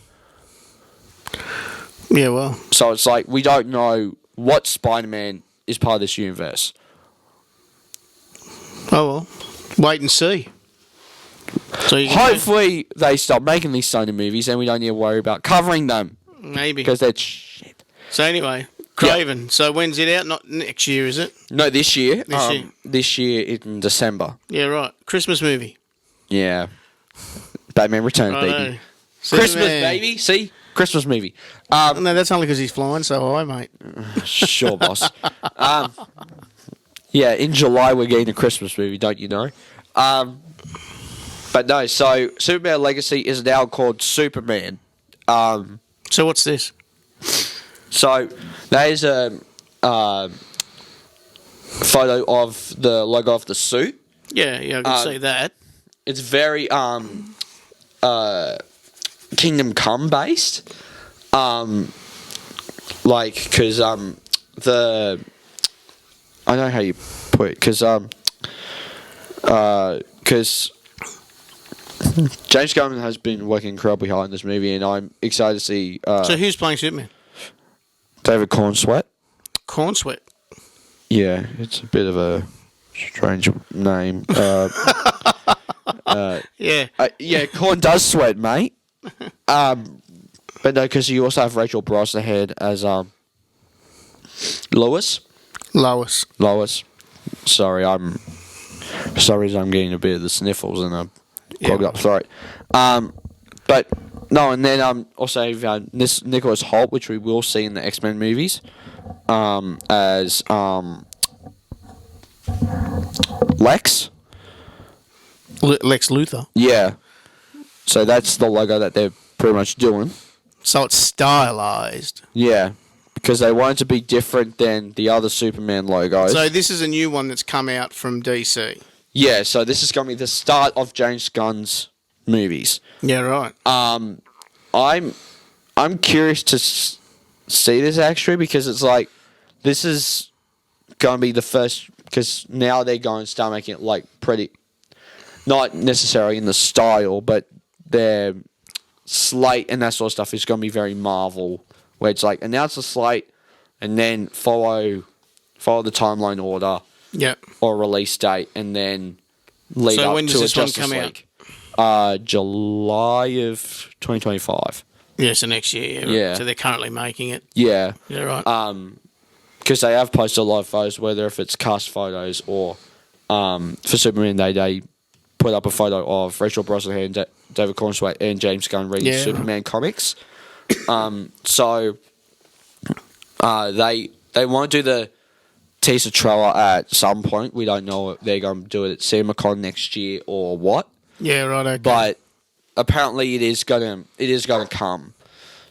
Yeah, well. So it's like we don't know what Spider-Man is part of this universe. Oh, well. Wait and see. So you can Hopefully they stop making these Sony movies and we don't need to worry about covering them maybe. because they're shit. So anyway, Craven. Yep. So when's it out? Not next year, is it? No, this year. This year. This year in December. Yeah, right. Christmas movie. Yeah. Batman Returns, baby. Christmas, baby. See? Christmas movie. No, that's only because he's flying so high, mate. Sure, boss. Yeah, in July we're getting a Christmas movie, don't you know? But no, so Superman Legacy is now called Superman. So what's this? So that is a photo of the logo of the suit. Yeah, I can see that. It's very Kingdom Come based. Because the I don't know how you put it, because James Gunn has been working incredibly hard in this movie, and I'm excited to see. So who's playing Superman? David Cornsweet. Cornsweet. Yeah, it's a bit of a strange name. Yeah, corn does sweat, mate. But no, because you also have Rachel Brosnahan as Lois. Sorry, for some reason I'm getting a bit of the sniffles and a clogged up throat. But no, and then also this Nicholas Hoult, which we will see in the X-Men movies, as Lex. Lex Luthor. Yeah. So that's the logo that they're pretty much doing. So it's stylized. Yeah. Because they want it to be different than the other Superman logos. So this is a new one that's come out from DC. Yeah, so this is going to be the start of James Gunn's movies. Yeah, right. I'm curious to see this actually, because it's like this is going to be the first, because now they're going to start making it like pretty, not necessarily in the style, but their slate and that sort of stuff is going to be very Marvel, where it's like announce a slate and then follow the timeline order. Yep. Or release date, and then lead so up when does to this a one Justice come League. July of 2025. Yeah, so next year. Yeah. So they're currently making it. Yeah. Yeah, right. Because they have posted a lot of photos, whether if it's cast photos or for Superman Day, they put up a photo of Rachel Brosnahan, David Cornsweet, and James Gunn reading Superman comics. So they want to do the teaser trailer at some point. We don't know if they're going to do it at CinemaCon next year or what. Yeah, right. Okay. But apparently it is going to come.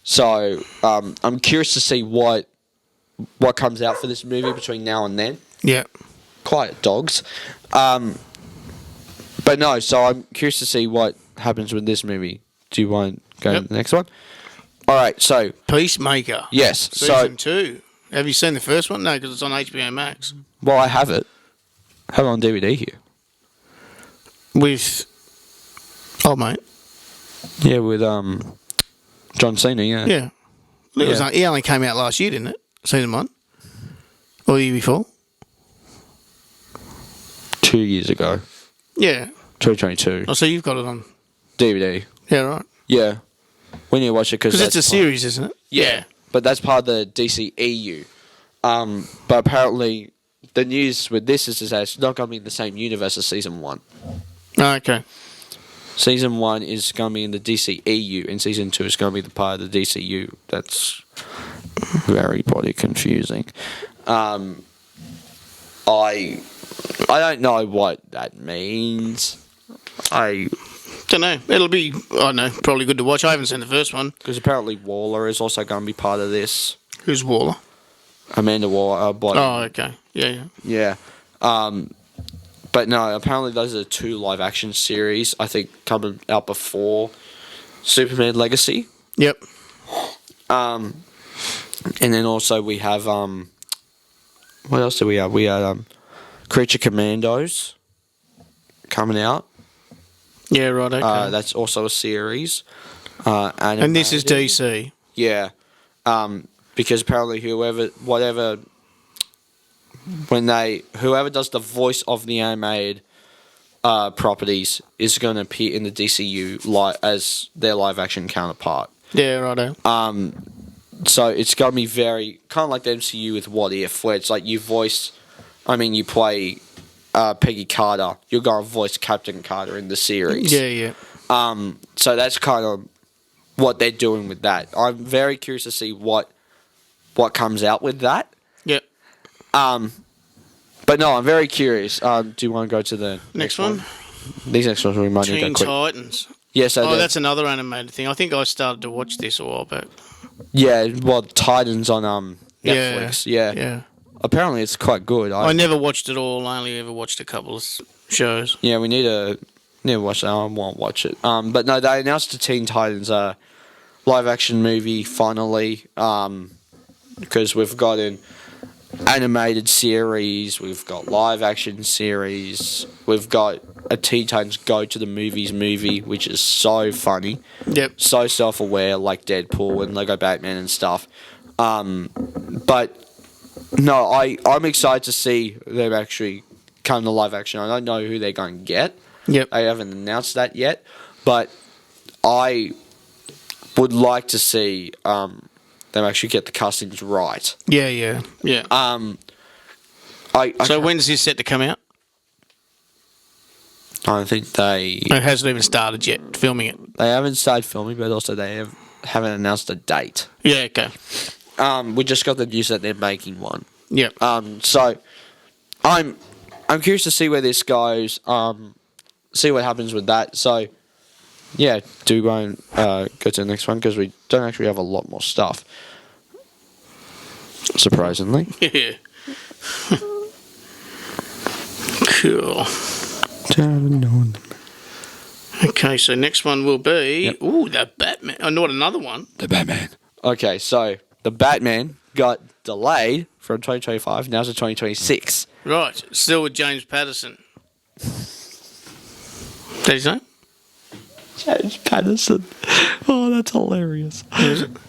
So I'm curious to see what comes out for this movie between now and then. Yeah. Quiet dogs. But no, so I'm curious to see what happens with this movie. Do you want to go to the next one? All right, so Peacemaker. Yes. Season 2. Have you seen the first one? No, because it's on HBO Max. Well, I have it. I have it on DVD here. With Oh, mate. Yeah, with John Cena. Yeah. Yeah. It was Yeah. he only came out last year, didn't it? Season 1? Or the year before? 2 years ago, Yeah. 2022. Oh, so you've got it on. DVD. Yeah, right. Yeah. We need to watch it Because it's a series, isn't it? Yeah, but that's part of the DCEU. But apparently, the news with this is that it's not going to be in the same universe as Season 1. Oh, okay. Season 1 is going to be in the DCEU, and Season 2 is going to be the part of the DCU. That's very bloody confusing. I don't know what that means. Don't know. It'll be, I don't know, probably good to watch. I haven't seen the first one. Because apparently Waller is also going to be part of this. Who's Waller? Amanda Waller. Oh, okay. Yeah. Yeah. But no, apparently those are 2 live action series, I think, coming out before Superman Legacy. Yep. And then also we have what else do we have? We had Creature Commandos coming out. Yeah, right, okay. That's also a series. And this is animated. DC. Yeah. Because apparently whoever does the voice of the animated properties is going to appear in the DCU as their live action counterpart. Yeah, righto. So it's going to be very kind of like the MCU with What If, where it's like you play Peggy Carter, you're going to voice Captain Carter in the series. Yeah. So that's kind of what they're doing with that. I'm very curious to see what comes out with that. Yep. But no, I'm very curious. Do you want to go to the Next one? These next ones we might need to Teen go quick. Titans. Yeah, so That's another animated thing. I think I started to watch this a while back. yeah, well, Titans on Netflix. Yeah. Apparently it's quite good. I never watched it all. I only ever watched a couple of shows. Yeah, we need to watch that. I won't watch it. But no, they announced the Teen Titans live action movie finally. Because we've got an animated series, we've got live action series, we've got a Teen Titans Go to the Movies movie, which is so funny. Yep. So self-aware, like Deadpool and Lego Batman and stuff. But no, I'm excited to see them actually come to live action. I don't know who they're going to get. Yep. They haven't announced that yet, but I would like to see them actually get the castings right. Yeah. So when's this set to come out? I don't think It hasn't even started yet, filming it. they haven't started filming, but also they haven't announced a date. Yeah, okay. We just got the news that they're making one. Yep. So I'm curious to see where this goes. See what happens with that. So yeah, do go and go to the next one because we don't actually have a lot more stuff. Surprisingly. Yeah. Cool. Okay, so next one will be... Yep. Ooh, the Batman. Oh, not another one. The Batman. Okay, so the Batman got delayed from 2025. Now it's 2026. Right, still with James Patterson. That his name? James Patterson. Oh, that's hilarious.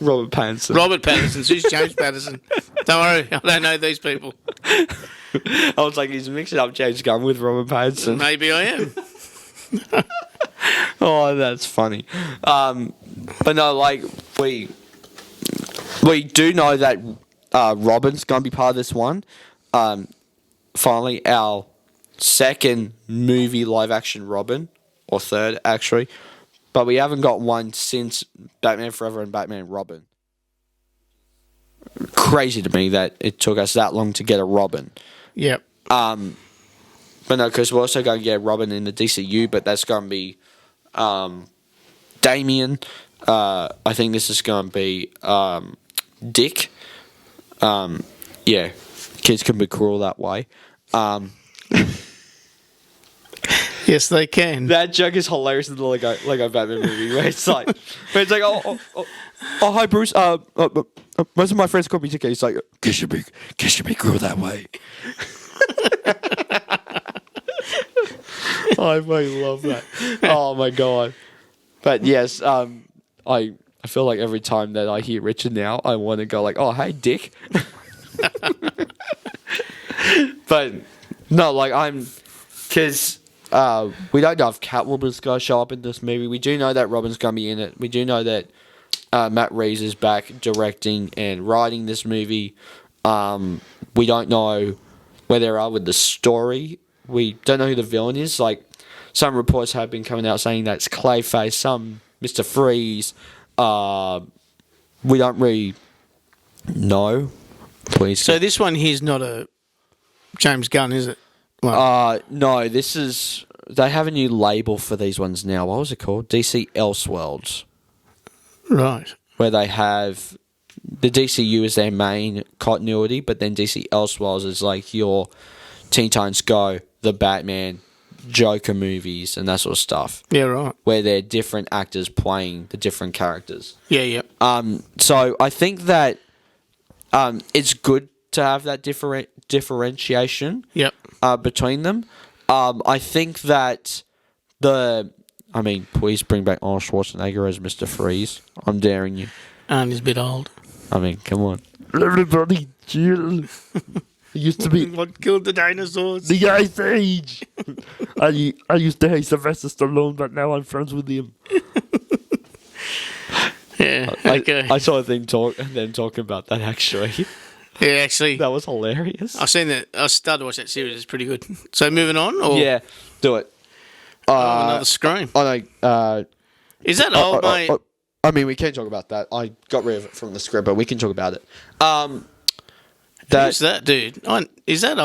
Robert Pattinson. Robert Patterson. Who's James Patterson? Don't worry, I don't know these people. I was like, he's mixing up James Gunn with Robert Pattinson. Maybe I am. Oh, that's funny. But no, like we do know that Robin's gonna be part of this one. Finally, our second movie live action Robin, or third actually, but we haven't got one since Batman Forever and Batman Robin. Crazy to me that it took us that long to get a Robin. Yep. But no, because we're also going to get Robin in the DCU, but that's going to be Damian. I think this is going to be Dick. Yeah, kids can be cruel that way. Yes, they can. That joke is hilarious in the Lego Batman movie, where it's like, oh, hi Bruce. Most of my friends call me Dick. He's like, kids should be cruel that way. I fucking love that. Oh my god. But yes, I feel like every time that I hear Richard now, I want to go like, oh, hey, Dick. But no, like because we don't know if Catwoman's going to show up in this movie. We do know that Robin's going to be in it. We do know that Matt Reeves is back directing and writing this movie. We don't know where they are with the story. We don't know who the villain is. Like, some reports have been coming out saying that it's Clayface, some Mr. Freeze. We don't really know. Please. So this one here's not a James Gunn, is it? Well, No, this is... They have a new label for these ones now. What was it called? DC Elseworlds. right. Where they have... The DCU is their main continuity, but then DC Elseworlds is like your Teen Titans Go, the Batman, Joker movies, and that sort of stuff. Yeah, right. Where they're different actors playing the different characters. Yeah, yeah. So I think that it's good to have that differentiation Yep. between them. I think that please bring back Arnold Schwarzenegger as Mr. Freeze. I'm daring you. And he's a bit old. I mean, come on. Everybody chill. It used to be What killed the dinosaurs? the Ice Age. I used to hate Sylvester Stallone, but now I'm friends with him. Yeah, okay. I saw a thing them talking about that actually. Yeah, actually, That was hilarious. I've seen that. I started to watch that series. It's pretty good. So moving on, or Yeah, do it. another Scream. I know. Is that old, mate? I mean, we can talk about that. I got rid of it from the script, but we can talk about it. Who's that dude? Is that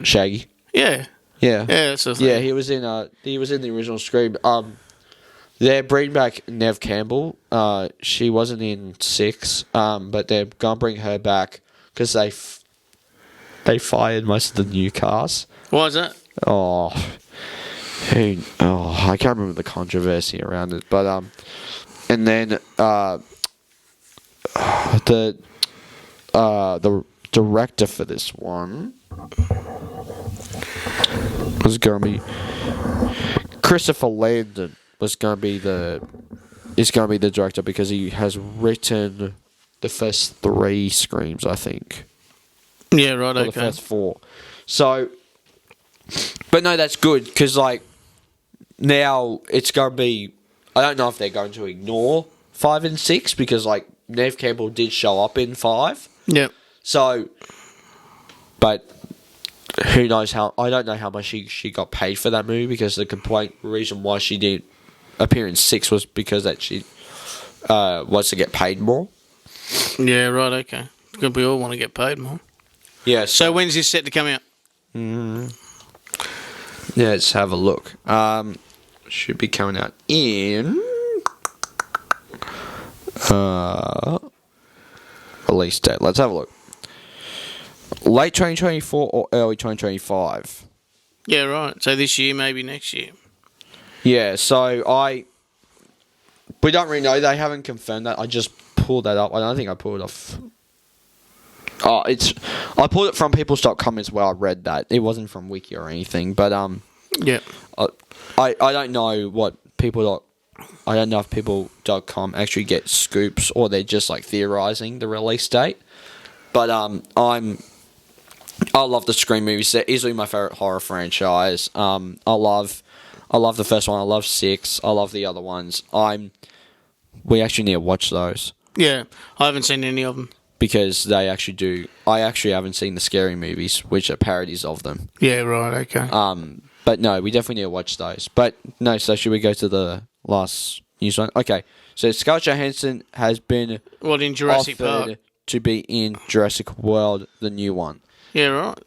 Shaggy. Yeah, Yeah. yeah. That's the thing. Yeah, he was in the original Scream. They're bringing back Nev Campbell. She wasn't in 6, but they're gonna bring her back because they fired most of the new cast. Why is that? I can't remember the controversy around it, but and then the director for this one was gonna be Christopher Landon. Is going to be the director because he has written the first 3 Screams, I think. Yeah, right. Or Okay. the first 4. So, but no, that's good because like now it's going to be. I don't know if they're going to ignore 5 and 6 because like Nev Campbell did show up in 5. Yep. So, but who knows how? I don't know how much she got paid for that movie because the reason why she didn't appear in 6 was because that she wants to get paid more. Yeah, right. Okay. Because we all want to get paid more. Yeah. So when's this set to come out? Yeah, let's have a look. Should be coming out in release date. Let's have a look. Late 2024 or early 2025. Yeah, right. So this year, maybe next year. Yeah, so we don't really know. They haven't confirmed that. I just pulled that up. I don't think I pulled it off. I pulled it from peoples.com as well. I read that. It wasn't from Wiki or anything, but Yeah. I don't know what I don't know if people.com actually get scoops or they're just like theorizing the release date. But I love the Scream movies. They're easily my favorite horror franchise. I love the first one. I love 6. I love the other ones. We actually need to watch those Yeah. I haven't seen any of them. because they actually do. I actually haven't seen the Scary Movies, which are parodies of them. Yeah, right. Okay. But no, we definitely need to watch those. But no, so should we go to the last news one? Okay. So Scarlett Johansson has been What, in Jurassic offered Park? to be in Jurassic World, the new one. Yeah, right.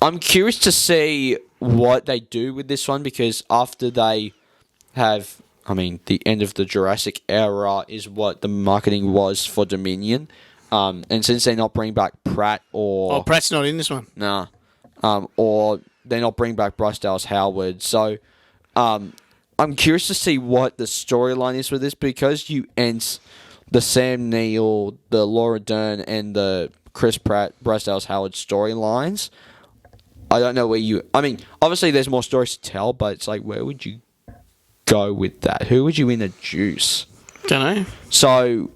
I'm curious to see what they do with this one because after they have, the end of the Jurassic era is what the marketing was for Dominion, and since they're not bringing back Pratt or Pratt's not in this one. nah, or they're not bringing back Bryce Dallas Howard, so I'm curious to see what the storyline is with this because you end the Sam Neill, the Laura Dern, and the Chris Pratt, Bryce Dallas Howard storylines. I don't know where obviously there's more stories to tell, but it's like, where would you go with that? Who would you introduce? Don't know. So,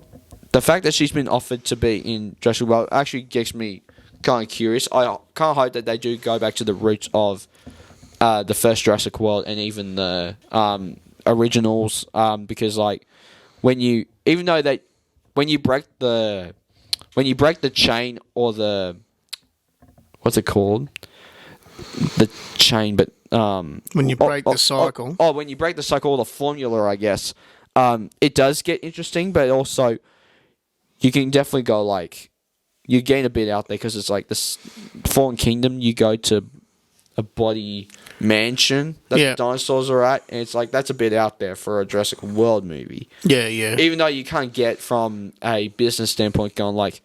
the fact that she's been offered to be in Jurassic World actually gets me kind of curious. I kind of hope that they do go back to the roots of the first Jurassic World and even the originals, because like when you break the chain or the what's it called, the chain, but When you break the cycle. when you break the cycle or the formula, I guess it does get interesting, but also you can definitely go like you gain a bit out there because it's like this Fallen Kingdom. You go to a bloody mansion that the dinosaurs are at, and it's like that's a bit out there for a Jurassic World movie. Yeah. Even though you can't get from a business standpoint going like,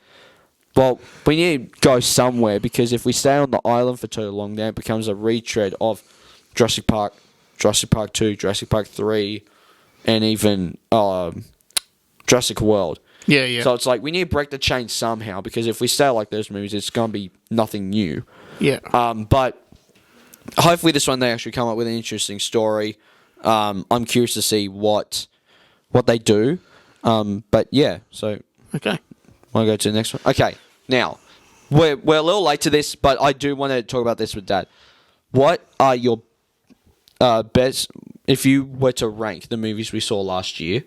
well, we need to go somewhere because if we stay on the island for too long, then it becomes a retread of Jurassic Park 2, Jurassic Park 3, and even Jurassic World. Yeah. So it's like we need to break the chain somehow because if we stay like those movies, it's going to be nothing new. Yeah. But hopefully this one they actually come up with an interesting story. I'm curious to see what they do. But yeah, so Okay. want to go to the next one? Okay, now we're a little late to this, but I do want to talk about this with Dad. What are your best if you were to rank the movies we saw last year?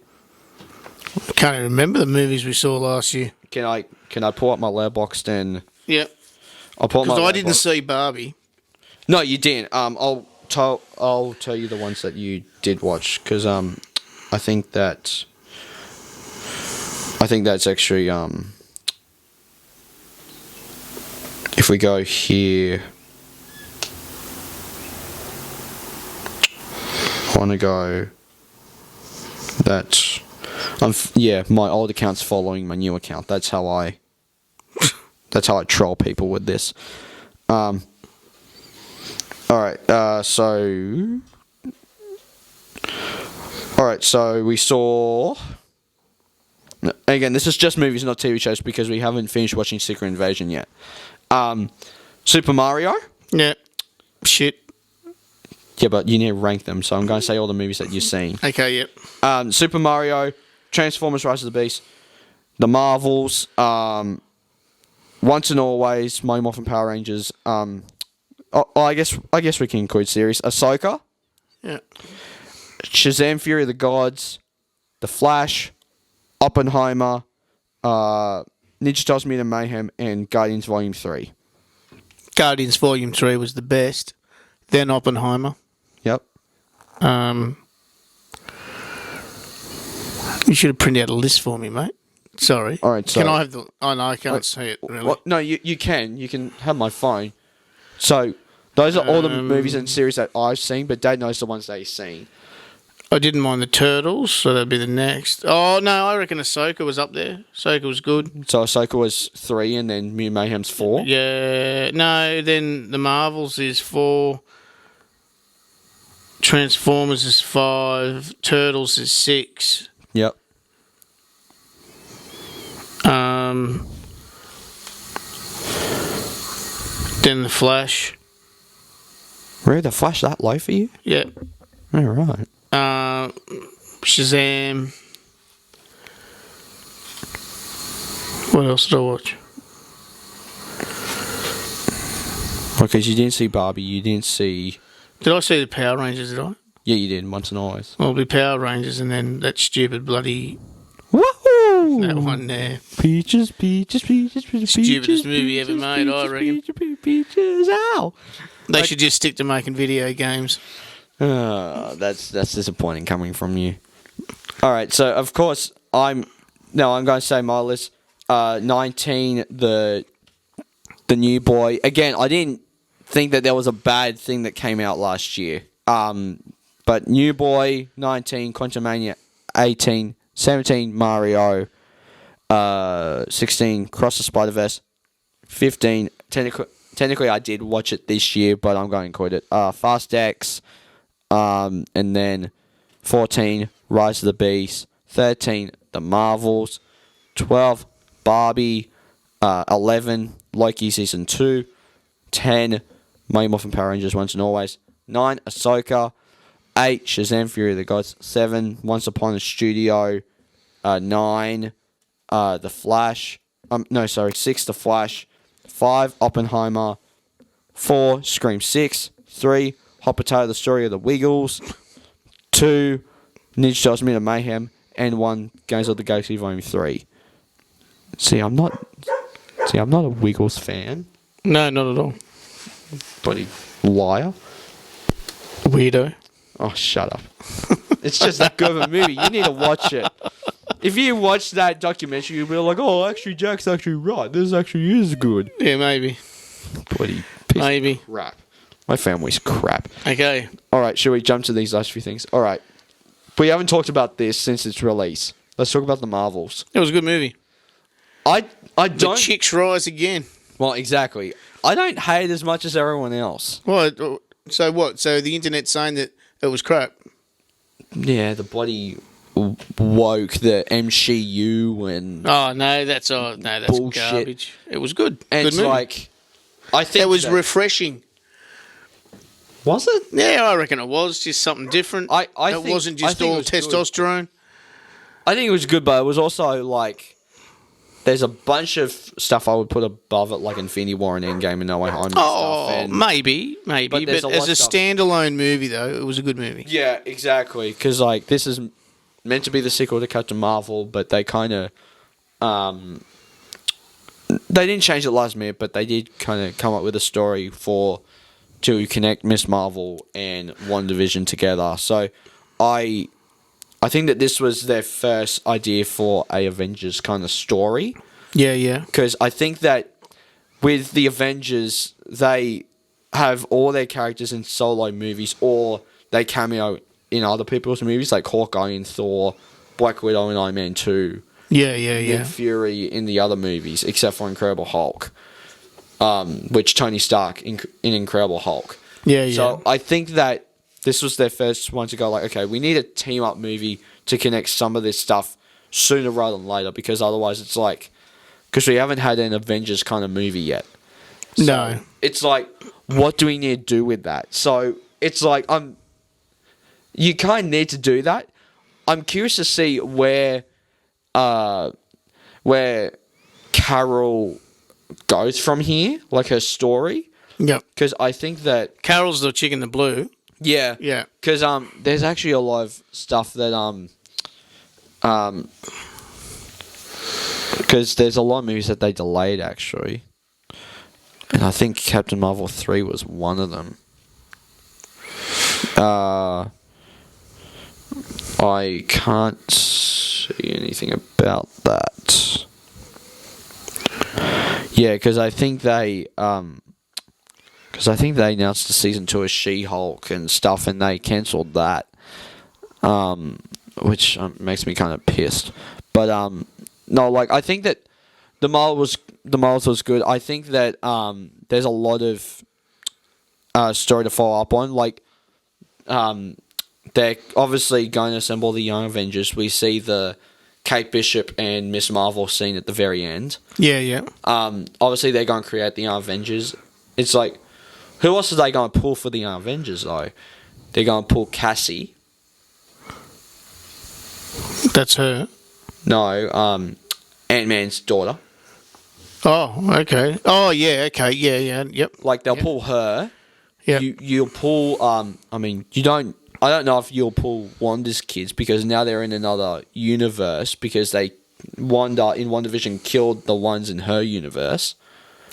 I can't even remember the movies we saw last year. Can I pull up my Letterboxd and Yeah. I'll pull up my Because I didn't Letterboxd. see Barbie. No, you didn't. I'll tell you the ones that you did watch because I think that's actually if we go here, I want to go that my old account's following my new account. That's how I troll people with this. All right, so we saw. Again, this is just movies, not TV shows, because we haven't finished watching Secret Invasion yet. Super Mario. Yeah. Shit. Yeah, but you need to rank them, so I'm going to say all the movies that you've seen. Okay, yep. Super Mario, Transformers: Rise of the Beast, The Marvels, Once and Always, Mighty Morphin Power Rangers. I guess we can include series. Ahsoka, Yeah. Shazam! Fury of the Gods, The Flash, Oppenheimer, Ninja Turtles: Mutant Mayhem, and Guardians Volume 3. Guardians Volume 3 was the best. Then Oppenheimer. Yep. You should have printed out a list for me, mate. Sorry. All right, so- Can I have the... Oh, no, I can't see it, really. Well, no, you can. You can have my phone. So, those are all the movies and series that I've seen, but Dad knows the ones that he's seen. I didn't mind the Turtles, so that'd be the next. Oh, no, I reckon Ahsoka was up there. Ahsoka was good. So, Ahsoka was 3, and then Mutant Mayhem's 4. Yeah. No, then The Marvels is 4. Transformers is 5. Turtles is 6. Yep. Then The Flash. Really? The Flash that low for you? Yeah. All right. Shazam. What else did I watch? Because you didn't see Barbie, you didn't see... Did I see the Power Rangers, did I? Yeah, you did, Once and Always. Well, it'll be Power Rangers and then that stupid bloody... Woohoo! That one there. Peaches, peaches, peaches, peaches, Stupidest movie ever made, I reckon. Peaches, ow! They should just stick to making video games. That's disappointing coming from you. All right, so of course I'm going to say my list. 19, the New Boy. Again, I didn't think that there was a bad thing that came out last year. But New Boy, 19, Quantumania, 18, 17, Mario, 16, Cross the Spider-Verse, 15, technically I did watch it this year, but I'm going to include it. Fast X, and then 14, Rise of the Beast, 13, The Marvels, 12, Barbie, 11, Loki Season 2, 10, Mighty Morphin Power Rangers Once and Always, 9, Ahsoka, 8, Shazam Fury of the Gods. 7, Once Upon a Studio. 9, The Flash. 6, The Flash. 5, Oppenheimer. 4, Scream 6. 3, Hot Potato, The Story of the Wiggles. 2, Ninja Turtles Minute of Mayhem. And 1, Guardians of the Galaxy Volume 3. See, I'm not a Wiggles fan. No, not at all. Bloody liar. Weirdo. Oh, shut up. It's just that good of a movie. You need to watch it. If you watch that documentary, you'll be like, oh, actually, Jack's actually right. This actually is good. Yeah, maybe. Bloody piece Maybe. of crap. My family's crap. Okay. All right, should we jump to these last few things? All right. We haven't talked about this since its release. Let's talk about the Marvels. It was a good movie. I The don't... chicks rise again. Well, exactly. I don't hate it as much as everyone else. What? So what? So the internet's saying that it was crap. Yeah, the bloody woke, the MCU and... Oh no, that's Bullshit. garbage. It was good. And Good it's movie. like... I think It was that- refreshing. Was it? Yeah, I reckon it was just something different. I it think- wasn't I just think it all was good. testosterone. I think it was good, but it was also like... There's a bunch of stuff I would put above it, like Infinity War and Endgame and No Way Home and Oh, stuff. And maybe. But But, there's a lot as a of stuff- standalone movie, though, it was a good movie. yeah, exactly. Because like this is meant to be the sequel to Captain Marvel, but they kind of... they didn't change it last minute, but they did kind of come up with a story to connect Miss Marvel and WandaVision together. So I think that this was their first idea for a Avengers kind of story. Yeah, yeah. Because I think that with the Avengers, they have all their characters in solo movies or they cameo in other people's movies, like Hawkeye in Thor, Black Widow in Iron Man 2, Yeah, yeah, yeah. Nick Fury in the other movies, except for Incredible Hulk, which Tony Stark in Incredible Hulk. Yeah, yeah. So I think that this was their first one to go like, okay, we need a team-up movie to connect some of this stuff sooner rather than later, because otherwise it's like... Because we haven't had an Avengers kind of movie yet. So No. It's like, what do we need to do with that? So it's like, you kind of need to do that. I'm curious to see where Carol goes from here, like her story. Yep. Because I think that... Carol's the chick in the blue. Yeah. Yeah. Because there's actually a lot of stuff that because there's a lot of movies that they delayed actually, and I think Captain Marvel 3 was one of them. I can't see anything about that. Yeah, because I think they announced the season 2 of She-Hulk and stuff, and they cancelled that, which makes me kind of pissed. But no, like I think that the Marvels was good. I think that there's a lot of story to follow up on. Like they're obviously going to assemble the Young Avengers. We see the Kate Bishop and Miss Marvel scene at the very end. Yeah, yeah. Obviously they're going to create the Young Avengers. It's like, who else are they going to pull for the Young Avengers though? They're going to pull Cassie. That's her. No, Ant-Man's daughter. Oh, okay. Oh, yeah, okay. Yeah, yeah. Yep. Like they'll Yep. pull her. Yep. You'll pull. I mean, you don't. I don't know if you'll pull Wanda's kids because now they're in another universe because Wanda in WandaVision killed the ones in her universe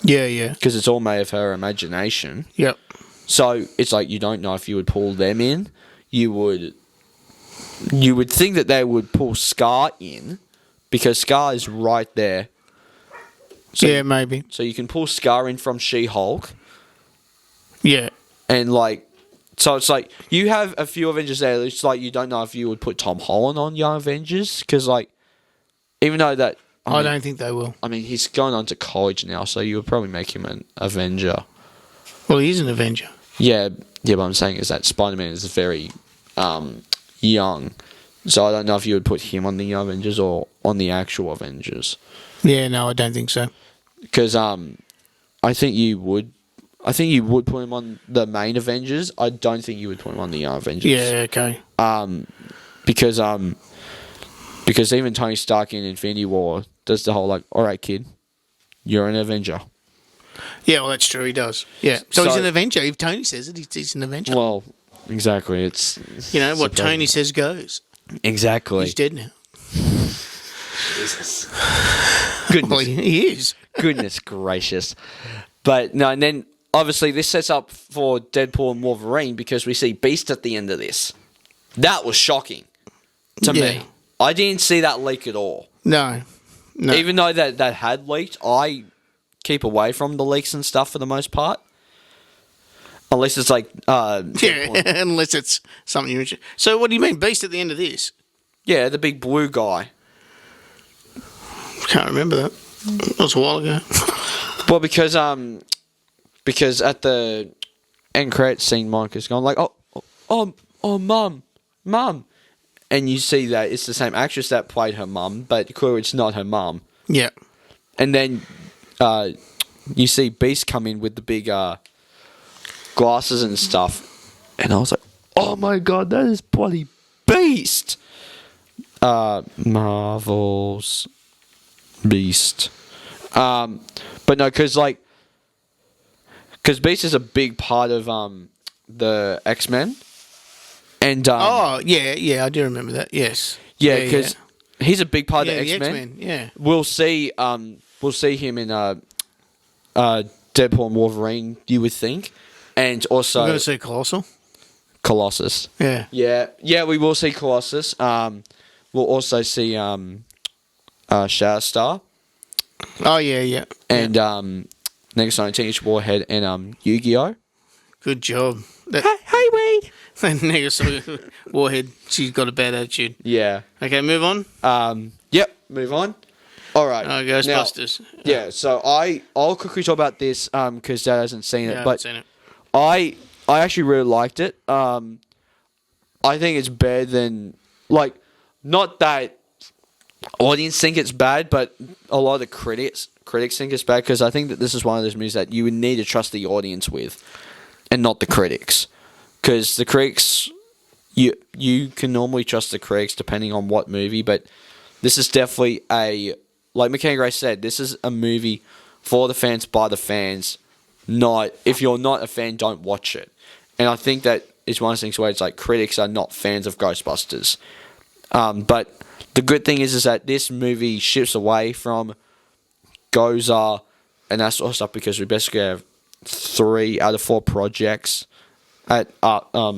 Yeah, yeah. because it's all made of her imagination. Yep. So it's like you don't know if you would pull them in. You would think that they would pull Scar in because Scar is right there. So, yeah, maybe. So you can pull Scar in from She-Hulk. Yeah. And like, so it's like you have a few Avengers there. It's like you don't know if you would put Tom Holland on Young Avengers because, like, even though that I don't think they will. I mean, he's going on to college now, so you would probably make him an Avenger. Well, he is an Avenger. Yeah. But I'm saying is that Spider-Man is very young, so I don't know if you would put him on the Young Avengers or on the actual Avengers. Yeah, no, I don't think so. Because I think you would. I think you would put him on the main Avengers. I don't think you would put him on the Young Avengers. Yeah, okay. Because even Tony Stark in Infinity War does the whole like, all right, kid, you're an Avenger. Yeah, well, that's true. He does. Yeah. So he's an Avenger. If Tony says it, he's an Avenger. Well, exactly. It's you know what Tony says goes. Exactly. He's dead now. Jesus. Well, he is. Goodness gracious. But no, and then obviously this sets up for Deadpool and Wolverine because we see Beast at the end of this. That was shocking to me. I didn't see that leak at all. No. Even though that had leaked, I keep away from the leaks and stuff for the most part. Unless it's like... unless it's something you're interested. So what do you mean, Beast at the end of this? Yeah, the big blue guy. Can't remember that. That was a while ago. Well, because at the end credits scene, Monica's going like, oh, mum, and you see that it's the same actress that played her mum, but clearly it's not her mum. Yeah. And then you see Beast come in with the big glasses and stuff, and I was like, oh my god, that is bloody Beast. Marvel's Beast. But no, because Beast is a big part of the X-Men. And I do remember that. Yes. Yeah, because he's a big part of the the X-Men. X-Men. Yeah. We'll see him in Deadpool and Wolverine, you would think. And also We're going to see Colossal. Colossus. Yeah. Yeah, we will see Colossus. We'll also see Shatterstar. Oh, yeah. And next on Teenage Warhead and Yu-Gi-Oh! Good job. Hey, Wade! Next Warhead, she's got a bad attitude. Yeah. Okay, move on. Yep, move on. All right. Ghostbusters. Now, yeah, so I'll quickly talk about this because Dad hasn't seen it. I But haven't seen it. I actually really liked it. I think it's better than... Like, not that audience think it's bad, but a lot of the critics think it's bad because I think that this is one of those movies that you would need to trust the audience with and not the critics. Because the critics... You can normally trust the critics depending on what movie, but this is definitely like McKenna Grace said, this is a movie for the fans, by the fans. Not if you're not a fan, don't watch it. And I think that is one of the things where it's like critics are not fans of Ghostbusters. But the good thing is that this movie shifts away from Gozer and that sort of stuff because we basically have 3 out of 4 projects at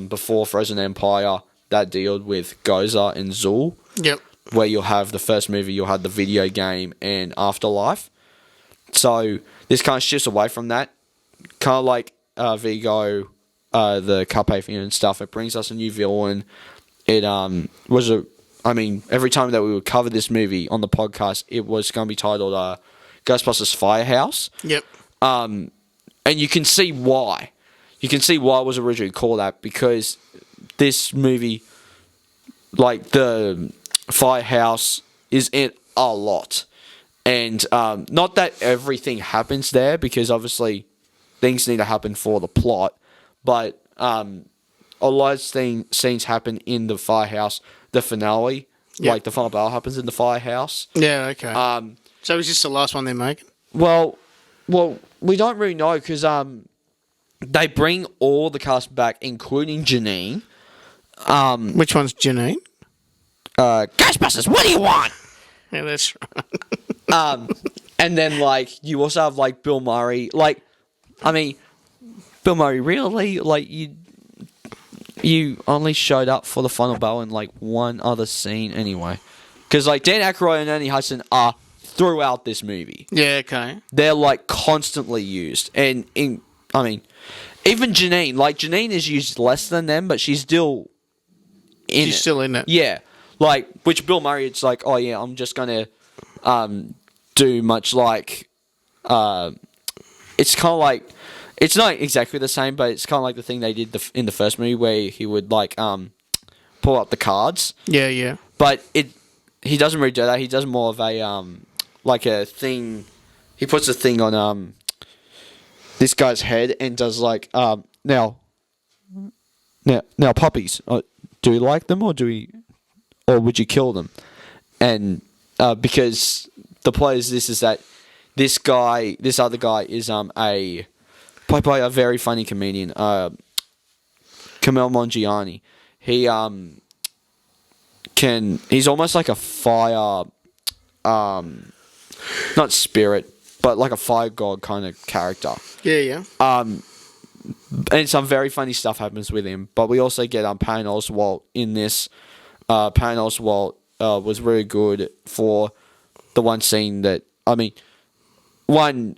before Frozen Empire that deal with Gozer and Zool. Yep. Where you'll have the first movie, you'll have the video game and Afterlife. So this kind of shifts away from that. Kind of like Vigo, the Carpathian and stuff. It brings us a new villain. It was every time that we would cover this movie on the podcast, it was going to be titled Ghostbusters Firehouse. Yep. And you can see why. You can see why it was originally called that because this movie, like the Firehouse, is in a lot. And not that everything happens there because obviously things need to happen for the plot, but a lot of scenes happen in the Firehouse. The finale, like the final battle, happens in the Firehouse. Yeah, okay. So is this the last one they're making? Well, we don't really know because they bring all the cast back, including Janine. Which one's Janine? Ghostbusters, what do you want? Yeah, that's right. And then you also have Bill Murray. Bill Murray really you only showed up for the final battle in one other scene anyway, because Dan Aykroyd and Ernie Hudson are throughout this movie. Yeah, okay. They're constantly used, and even Janine. Janine is used less than them, but she's still in. She's still in it. Yeah. Which Bill Murray, it's oh yeah, I'm just gonna do much it's kind of it's not exactly the same, but it's kind of the thing they did in the first movie where he would pull up the cards. Yeah, yeah. But he doesn't really do that. He does more of a a thing. He puts a thing on this guy's head and does like now puppies. Do we like them or would you kill them? And because the play is that this other guy is played by a very funny comedian, Kamel Mongiani. He's almost like a fire, not spirit, but like a fire god kind of character. Yeah. And some very funny stuff happens with him. But we also get Patton Oswalt in this. Patton Oswalt was really good for the one scene that one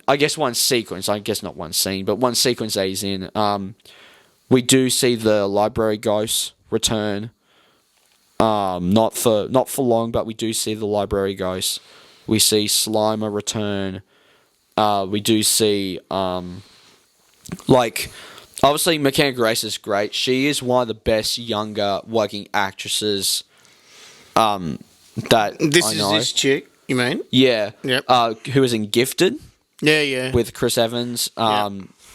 sequence. I guess not one scene, but one sequence that he's in. We do see the library ghosts return. Not for long, but we do see the library ghosts. We see Slimer return. We do see obviously McKenna Grace is great. She is one of the best younger working actresses that I know. This chick, you mean? Yeah. Yep. Who was in Gifted Yeah. with Chris Evans.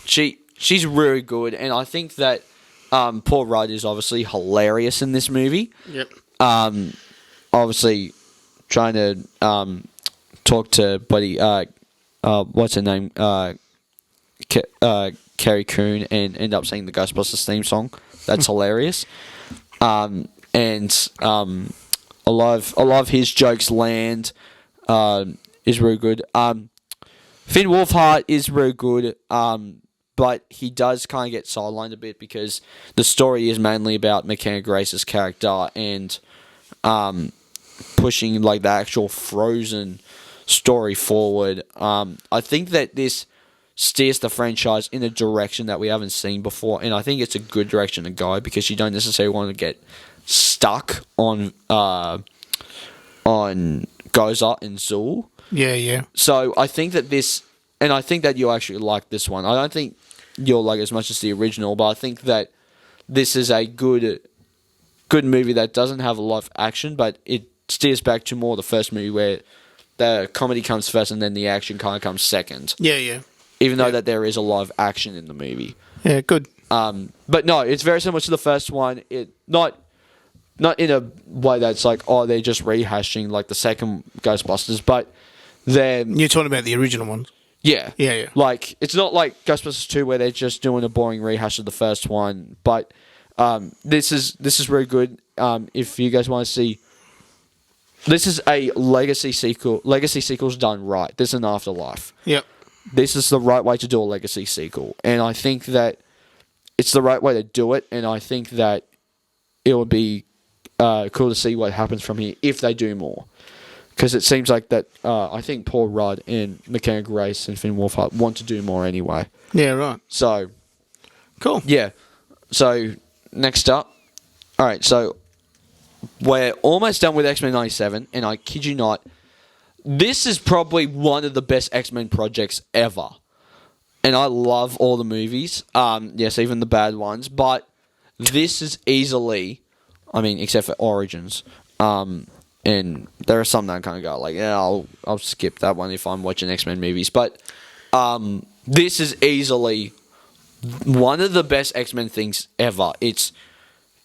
She's really good, and I think that Paul Rudd is obviously hilarious in this movie. Yep. Obviously trying to talk to Buddy, what's her name? Carrie Coon, and end up singing the Ghostbusters theme song. That's hilarious. And a lot of his jokes land. Is really good. Finn Wolfhard is really good. But he does kind of get sidelined a bit because the story is mainly about McKenna Grace's character and pushing like the actual Frozen story forward. I think that this steers the franchise in a direction that we haven't seen before, and I think it's a good direction to go because you don't necessarily want to get stuck on Gozer and Zool. Yeah. So I think that I think that you'll actually like this one. I don't think you'll like it as much as the original, but I think that this is a good movie that doesn't have a lot of action, but it steers back to more the first movie where the comedy comes first and then the action kind of comes second. Yeah. Even though that there is a lot of action in the movie. Yeah, good. But no, it's very similar to the first one. It not in a way that's like, oh, they're just rehashing like the second Ghostbusters, but they're... You're talking about the original ones? Yeah. Yeah. Like, it's not like Ghostbusters 2 where they're just doing a boring rehash of the first one, but this is really good. If you guys want to see... This is a legacy sequel. Legacy sequel's done right. This is an afterlife. Yep. This is the right way to do a legacy sequel. And I think that it's the right way to do it, and I think that it would be cool to see what happens from here if they do more. Because it seems like that I think Paul Rudd and McKenna Grace and Finn Wolfhard want to do more anyway. Yeah, right. So, cool. Yeah. So, next up. Alright, so we're almost done with X-Men 97, and I kid you not, this is probably one of the best X-Men projects ever. And I love all the movies. Yes, even the bad ones. But this is easily, except for Origins. And there are some that kind of go like, yeah, I'll skip that one if I'm watching X-Men movies. But this is easily one of the best X-Men things ever. It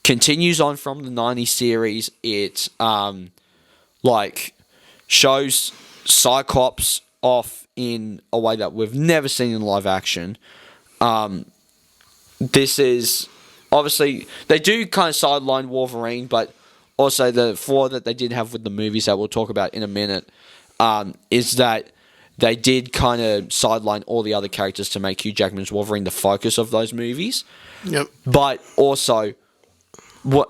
continues on from the 90s series. It shows Cyclops off in a way that we've never seen in live action. This is obviously they do kind of sideline Wolverine, but also the flaw that they did have with the movies that we'll talk about in a minute is that they did kind of sideline all the other characters to make Hugh Jackman's Wolverine the focus of those movies. Yep. But also,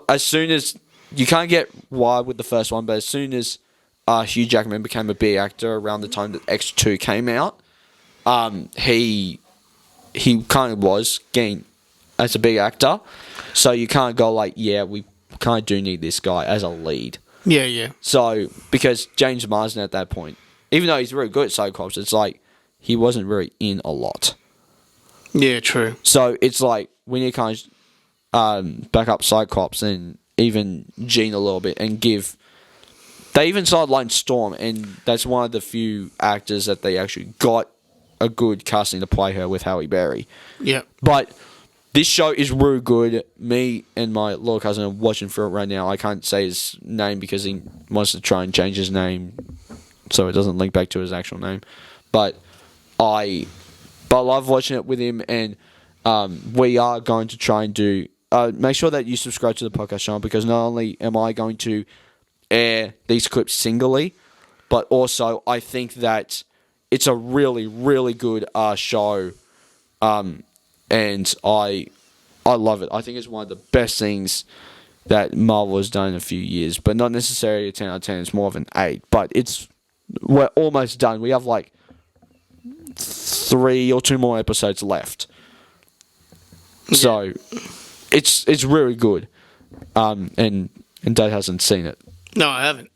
as soon as you can't get wild with the first one, but as soon as Hugh Jackman became a big actor around the time that X2 came out, he kind of was getting as a big actor. So you can't go like, yeah, we kind of do need this guy as a lead. Yeah. So, because James Marsden at that point, even though he's really good at Cyclops, it's like he wasn't really in a lot. Yeah, true. So it's like we need to kind of back up Cyclops and even Jean a little bit and give... They even sidelined Storm, and that's one of the few actors that they actually got a good casting to play her with Halle Berry. Yeah. But this show is really good. Me and my little cousin are watching for it right now. I can't say his name because he wants to try and change his name so it doesn't link back to his actual name. But I love watching it with him, and we are going to try and do... make sure that you subscribe to the podcast channel, because not only am I going to air these clips singly, but also I think that it's a really, really good show, and I love it. I think it's one of the best things that Marvel has done in a few years, but not necessarily a 10 out of 10. It's more of an 8, but we're almost done. We have like 3 or 2 more episodes left. So it's really good. And Dad hasn't seen it. No, I haven't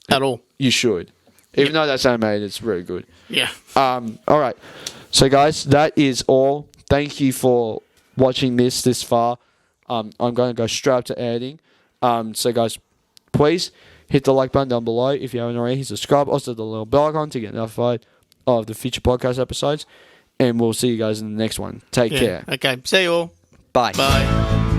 at all. You should. Even though that's animated, it's really good. Yeah. All right. So, guys, that is all. Thank you for watching this far. I'm going to go straight up to editing. So, guys, please hit the like button down below if you haven't already. Subscribe. Also, the little bell icon to get notified of the future podcast episodes. And we'll see you guys in the next one. Take care. Okay. See you all. Bye. Bye.